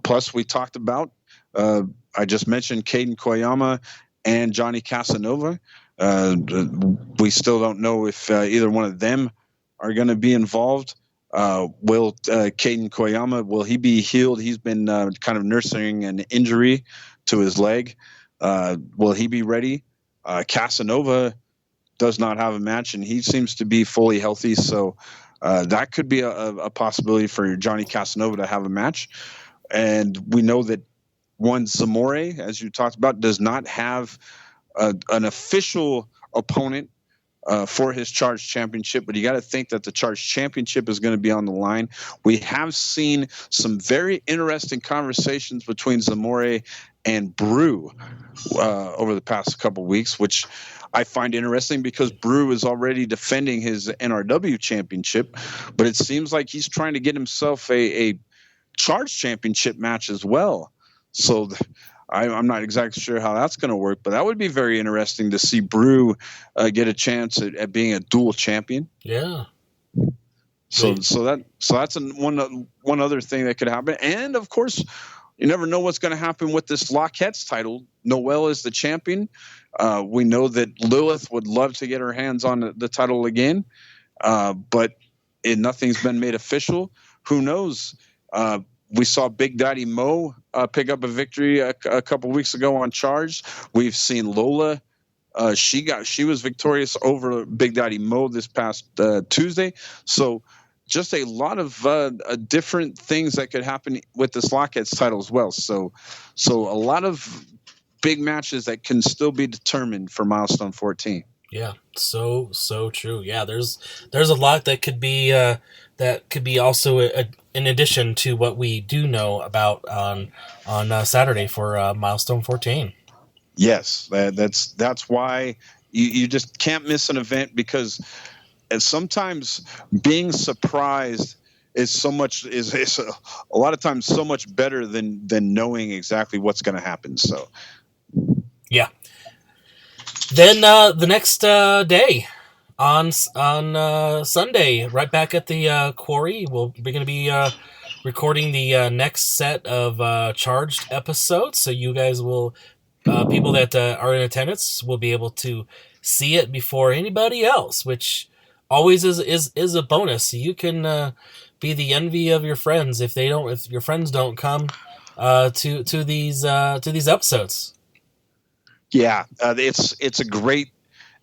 Plus, we talked about, I just mentioned Caden Koyama and Johnny Casanova. We still don't know if either one of them are going to be involved. Will Caden Koyama, will he be healed? He's been kind of nursing an injury to his leg. Will he be ready? Casanova does not have a match, and he seems to be fully healthy. So that could be a possibility for Johnny Casanova to have a match. And we know that one Zamore, as you talked about, does not have an official opponent for his Charge Championship, but you got to think that the Charge Championship is going to be on the line. We have seen some very interesting conversations between Zamore and Brew over the past couple weeks, which I find interesting because Brew is already defending his NRW championship, but it seems like he's trying to get himself a Charge Championship match as well. So I'm not exactly sure how that's going to work, but that would be very interesting to see Brew get a chance at being a dual champion. Yeah. So that's one other thing that could happen. And of course, you never know what's going to happen with this Lockett's title. Noelle is the champion. We know that Lilith would love to get her hands on the title again, but nothing's been made official. Who knows? We saw Big Daddy Mo pick up a victory a couple weeks ago on Charge. We've seen Lola. She was victorious over Big Daddy Mo this past Tuesday. So just a lot of different things that could happen with this Lockett's title as well. So a lot of big matches that can still be determined for Milestone 14. Yeah, so true. Yeah, there's a lot that could be also in addition to what we do know about on Saturday for Milestone 14. Yes, that's why you just can't miss an event, because sometimes being surprised is a lot of times so much better than knowing exactly what's going to happen. So yeah. Then the next day, on Sunday, right back at the quarry, we're going to be recording the next set of Charged episodes. So you guys will, people that are in attendance, will be able to see it before anybody else, which always is a bonus. So you can be the envy of your friends if your friends don't come to these episodes. Yeah, it's a great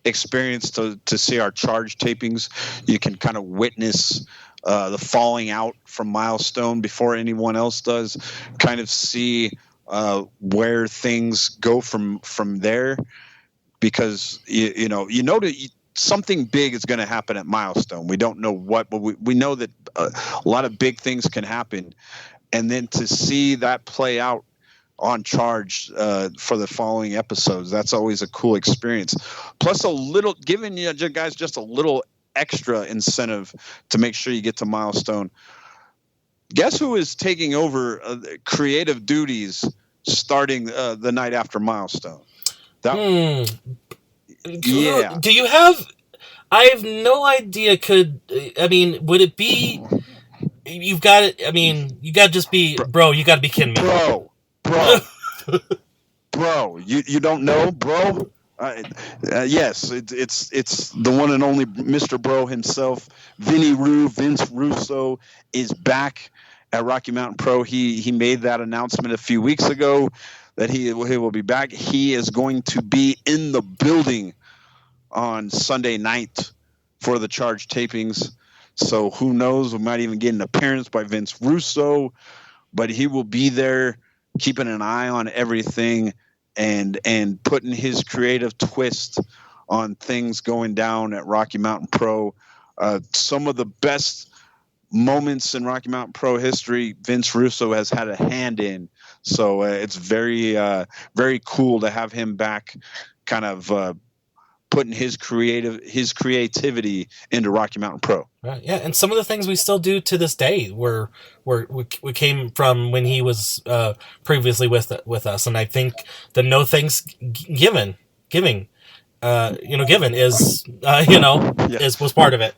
experience to see our Charge tapings. You can kind of witness the falling out from Milestone before anyone else does. Kind of see where things go from there, because you know that something big is going to happen at Milestone. We don't know what, but we know that a lot of big things can happen, and then to see that play out on Charge for the following episodes, that's always a cool experience. Plus giving you guys just a little extra incentive to make sure you get to Milestone. Guess who is taking over creative duties starting the night after Milestone? Yeah. Do you have? I have no idea. Would it be? You've got it. I mean, you got to just be, bro. You got to be kidding me, bro. You don't know, bro? Yes, it's the one and only Mr. Bro himself, Vince Russo is back at Rocky Mountain Pro. He made that announcement a few weeks ago that he will be back. He is going to be in the building on Sunday night for the Charge tapings. So who knows? We might even get an appearance by Vince Russo, but he will be there, keeping an eye on everything and putting his creative twist on things going down at Rocky Mountain Pro. Some of the best moments in Rocky Mountain Pro history Vince Russo has had a hand in. So it's very, very cool to have him back, kind of putting his creativity into Rocky Mountain Pro. Right. Yeah, and some of the things we still do to this day we came from when he was previously with us, and I think the no thanks giving is was part of it.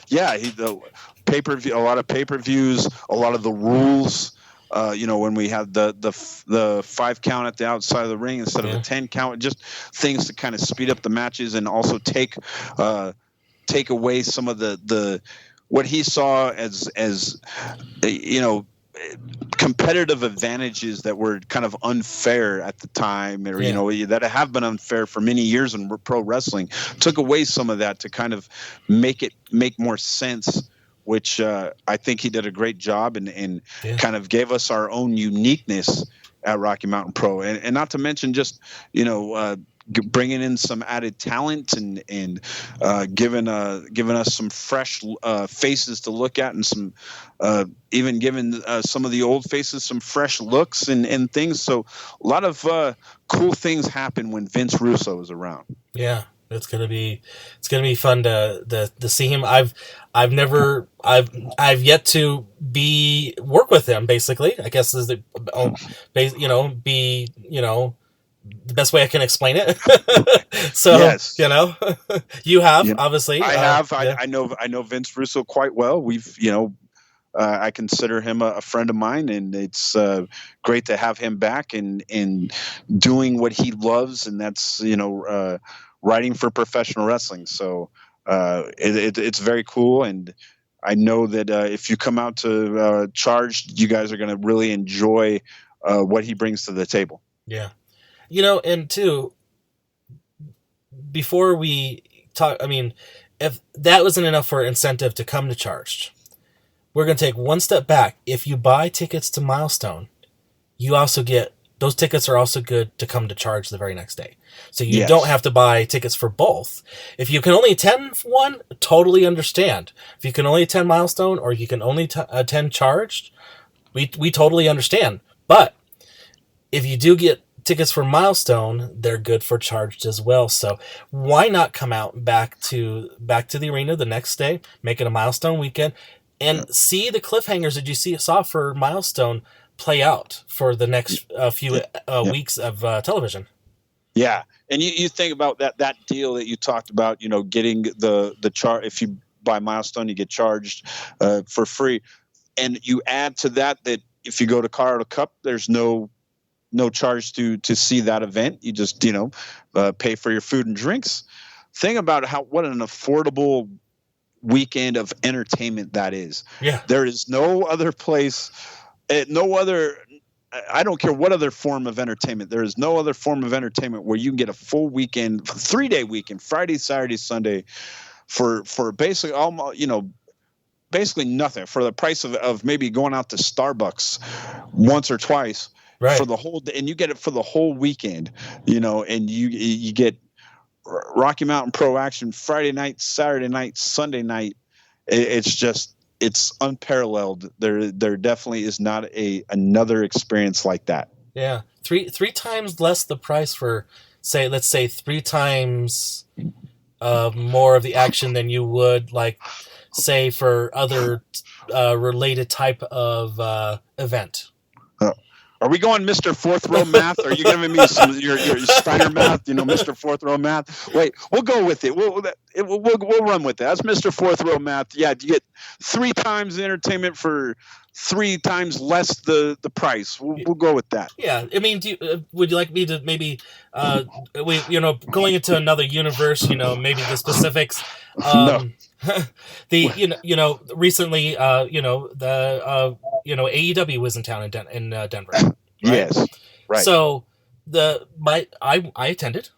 Yeah, the pay-per-view, a lot of pay-per-views, a lot of the rules. When we had the 5 count at the outside of the ring instead of a 10 count, just things to kind of speed up the matches and also take away some of the what he saw as competitive advantages that were kind of unfair at the time, or that have been unfair for many years in pro wrestling. Took away some of that to kind of make more sense, which I think he did a great job and kind of gave us our own uniqueness at Rocky Mountain Pro. And not to mention just, bringing in some added talent and giving us some fresh faces to look at, and some even giving some of the old faces some fresh looks and things. So a lot of cool things happen when Vince Russo is around. Yeah. It's gonna be fun to see him. I've yet to work with him. Basically, I guess is the best way I can explain it. So yes. You have obviously. I have. I know Vince Russo quite well. We've I consider him a friend of mine, and it's great to have him back and doing what he loves, and that's writing for professional wrestling. So it's very cool, and I know that if you come out to Charged, you guys are going to really enjoy what he brings to the table. Yeah. And too, before we talk, if that wasn't enough for incentive to come to Charged, we're going to take one step back. If you buy tickets to Milestone, you also get, those tickets are also good to come to Charged the very next day. So you don't have to buy tickets for both. If you can only attend one, totally understand. If you can only attend Milestone, or you can only attend Charged, we totally understand. But if you do get tickets for Milestone, they're good for Charged as well. So why not come out back to the arena the next day, make it a Milestone weekend, and see the cliffhangers that you saw for Milestone play out for the next few weeks of television. Yeah, and you think about that deal that you talked about. Getting the charge. If you buy Milestone, you get charged for free, and you add to that if you go to Colorado Cup, there's no charge to see that event. You just pay for your food and drinks. Think about what an affordable weekend of entertainment that is. Yeah, there is no other place, I don't care what other form of entertainment. There is no other form of entertainment where you can get a full weekend, 3-day weekend, Friday, Saturday, Sunday, for basically almost basically nothing, for the price of maybe going out to Starbucks once or twice. Right. For the whole day, and you get it for the whole weekend, and you get Rocky Mountain Pro action Friday night, Saturday night, Sunday night. It's unparalleled. There definitely is not another experience like that. Yeah, three times less the price for, let's say 3 times more of the action than you would say for other related type of event. Are we going Mr. Fourth Row math? Are you giving me your Steiner math? Mr. Fourth Row math. Wait, we'll go with it. We'll run with that. That's Mr. Fourth Row math. Yeah, you get 3 times the entertainment for 3 times less the price. We'll go with that. Yeah, would you like me to maybe going into another universe? Maybe the specifics. No. Recently, AEW was in town in Denver. Right? Yes, right. So I attended.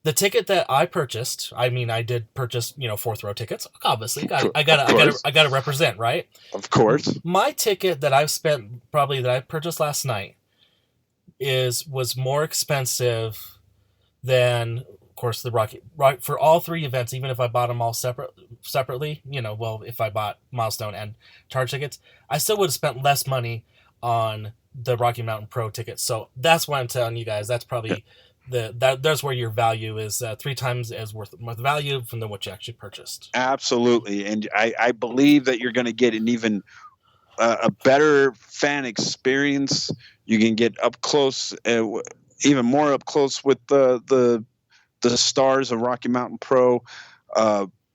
The ticket that I purchased, I did purchase, 4th row tickets. Obviously, I gotta represent, right? Of course. My ticket that I purchased last night was more expensive than course, for all three events, even if I bought them all separately, if I bought Milestone and charge tickets, I still would have spent less money on the Rocky Mountain Pro tickets. So that's why I'm telling you guys, that's probably there's where your value is 3 times as worth value from what you actually purchased. Absolutely. And I believe that you're going to get an even a better fan experience. You can get up close, even more up close with the stars of Rocky Mountain Pro.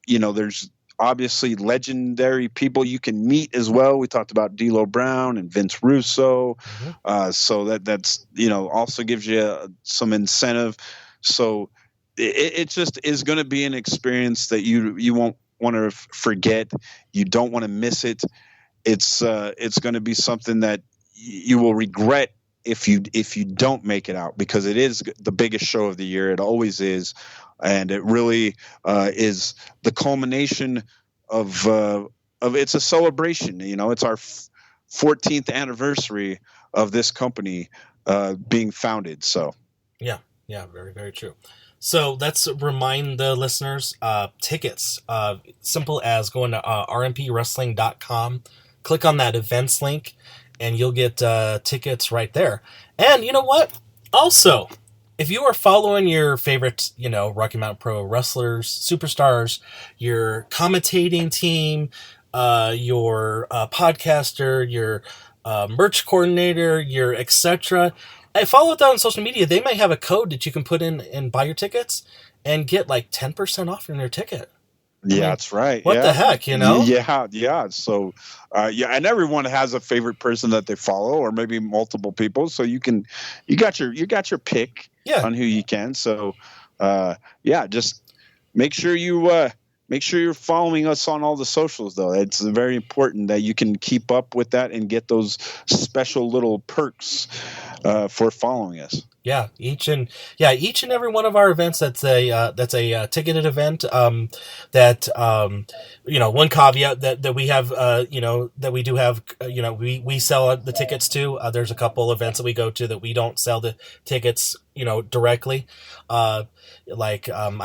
There's obviously legendary people you can meet as well. We talked about D'Lo Brown and Vince Russo. So that's, also gives you some incentive. So it just is going to be an experience that you won't want to forget. You don't want to miss it. It's going to be something that you will regret if you don't make it out, because it is the biggest show of the year. It always is. And it really is the culmination of it's a celebration. It's our 14th anniversary of this company being founded. So yeah, very, very true. So let's remind the listeners, tickets, simple as going to rmpwrestling.com, click on that events link, and you'll get tickets right there. And you know what? Also, if you are following your favorite, Rocky Mountain Pro wrestlers, superstars, your commentating team, your podcaster, your merch coordinator, your etc., follow them on social media. They may have a code that you can put in and buy your tickets and get like 10% off in your ticket. That's right. What the heck, Yeah. So, and everyone has a favorite person that they follow, or maybe multiple people. So you got your pick on who you can. So, just make sure you're following us on all the socials, though. It's very important that you can keep up with that and get those special little perks for following us. Yeah, each and every one of our events that's a ticketed event. One caveat that we have, that we do have, we sell the tickets to. There's a couple events that we go to that we don't sell the tickets, directly. I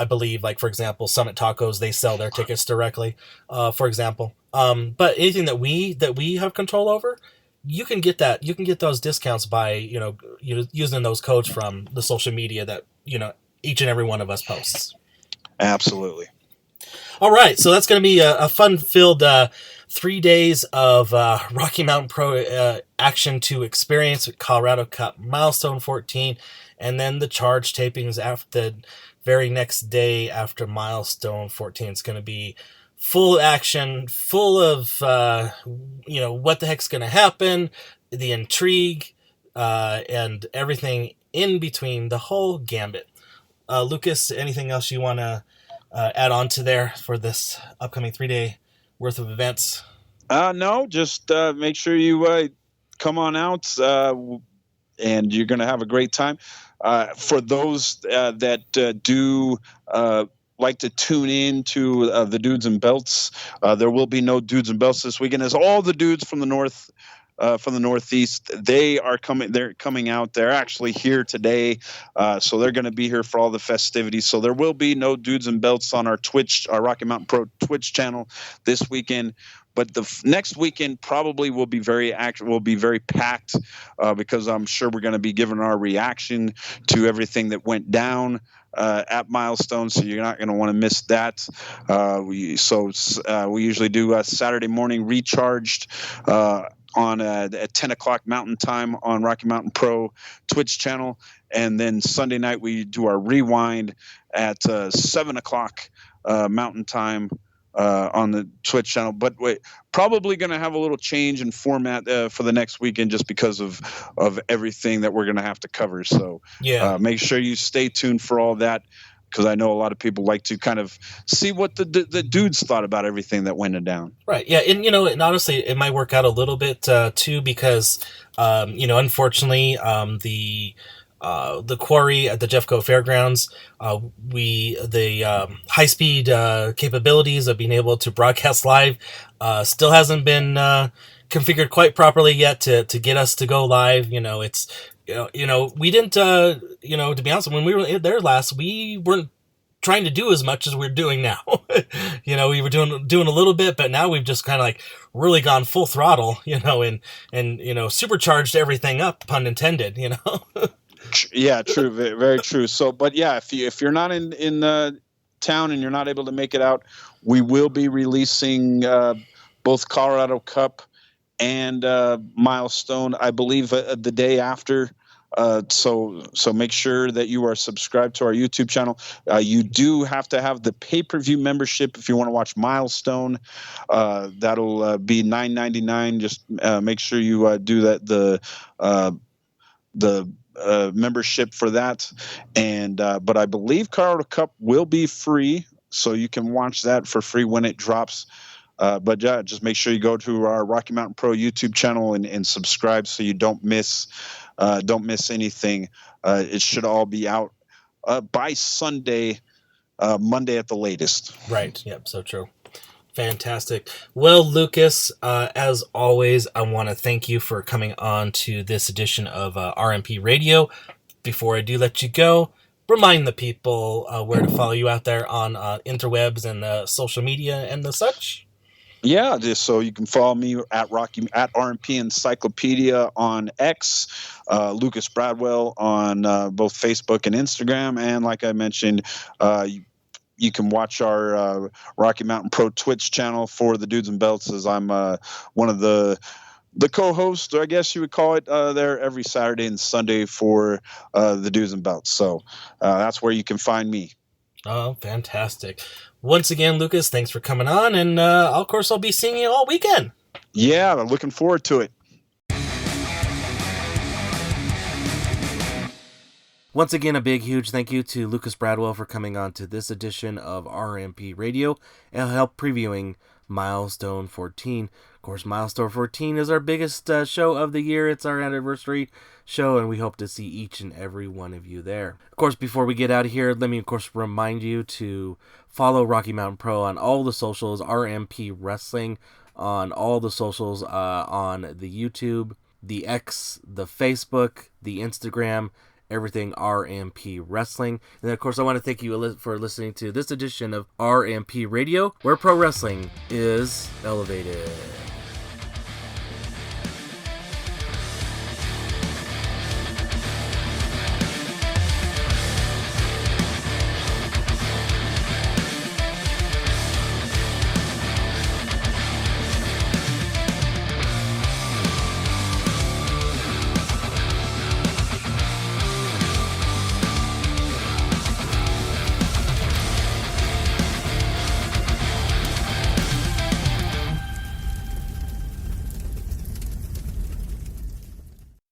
believe, for example, Summit Tacos, they sell their tickets directly. For example, but anything that we have control over, you can get that. You can get those discounts by using those codes from the social media that each and every one of us posts. Absolutely. All right, so that's going to be a fun-filled 3 days of Rocky Mountain Pro action to experience with Colorado Cup Milestone 14, and then the charge tapings after the very next day after Milestone 14. It's going to be full action, full of, what the heck's going to happen, the intrigue, and everything in between, the whole gambit. Lucas, anything else you want to add on to there for this upcoming 3-day worth of events? No, just make sure you come on out, and you're going to have a great time. For those that do like to tune in to the Dudes and Belts, there will be no Dudes and Belts this weekend, as all the dudes from the Northeast, they're coming out. They're actually here today, so they're going to be here for all the festivities. So there will be no Dudes and Belts on our Rocky Mountain Pro Twitch channel this weekend. But the next weekend probably will be very packed, because I'm sure we're going to be giving our reaction to everything that went down at Milestone. So you're not going to want to miss that. We usually do a Saturday morning recharged at 10 o'clock Mountain Time on Rocky Mountain Pro Twitch channel. And then Sunday night we do our rewind at 7 o'clock Mountain Time on the Twitch channel. But we're probably going to have a little change in format for the next weekend, just because of everything that we're going to have to cover. So make sure you stay tuned for all that, because I know a lot of people like to kind of see what the dudes thought about everything that went down. Right. Yeah. And, and honestly, it might work out a little bit too, because, unfortunately, the quarry at the Jeffco Fairgrounds, the high-speed capabilities of being able to broadcast live still hasn't been configured quite properly yet to get us to go live. We didn't, to be honest, when we were there last, we weren't trying to do as much as we're doing now. We were doing a little bit, but now we've just kind of like really gone full throttle, and supercharged everything up, pun intended, Yeah, true. Very, very true. So, but yeah, if you're not in town and you're not able to make it out, we will be releasing both Colorado Cup and Milestone, I believe, the day after. So make sure that you are subscribed to our YouTube channel. You do have to have the pay-per-view membership if you want to watch Milestone. That'll be $9.99. Just make sure you do that. The membership for that, and but I believe Colorado Cup will be free, so you can watch that for free when it drops. But yeah, just make sure you go to our Rocky Mountain Pro YouTube channel and subscribe so you don't miss anything. It should all be out by Sunday, Monday at the latest. Right. Yep. So true. Fantastic. Well, Lucas, as always, I want to thank you for coming on to this edition of RMP Radio. Before I do let you go, remind the people where to follow you out there on interwebs and social media and the such. Yeah, just so you can follow me at RMP Encyclopedia on X, Lucas Bradwell on both Facebook and Instagram, and like I mentioned, you can watch our Rocky Mountain Pro Twitch channel for the Dudes and Belts, as I'm one of the co-hosts, or I guess you would call it, there every Saturday and Sunday for the Dudes and Belts. So that's where you can find me. Oh, fantastic. Once again, Lucas, thanks for coming on, and of course I'll be seeing you all weekend. Yeah, I'm looking forward to it. Once again, a big, huge thank you to Lucas Bradwell for coming on to this edition of RMP Radio and help previewing Milestone 14. Of course, Milestone 14 is our biggest show of the year. It's our anniversary show, and we hope to see each and every one of you there. Of course, before we get out of here, let me, of course, remind you to follow Rocky Mountain Pro on all the socials, RMP Wrestling on all the socials, on the YouTube, the X, the Facebook, the Instagram, everything RMP Wrestling. And then, of course, I want to thank you for listening to this edition of RMP Radio, where pro wrestling is elevated.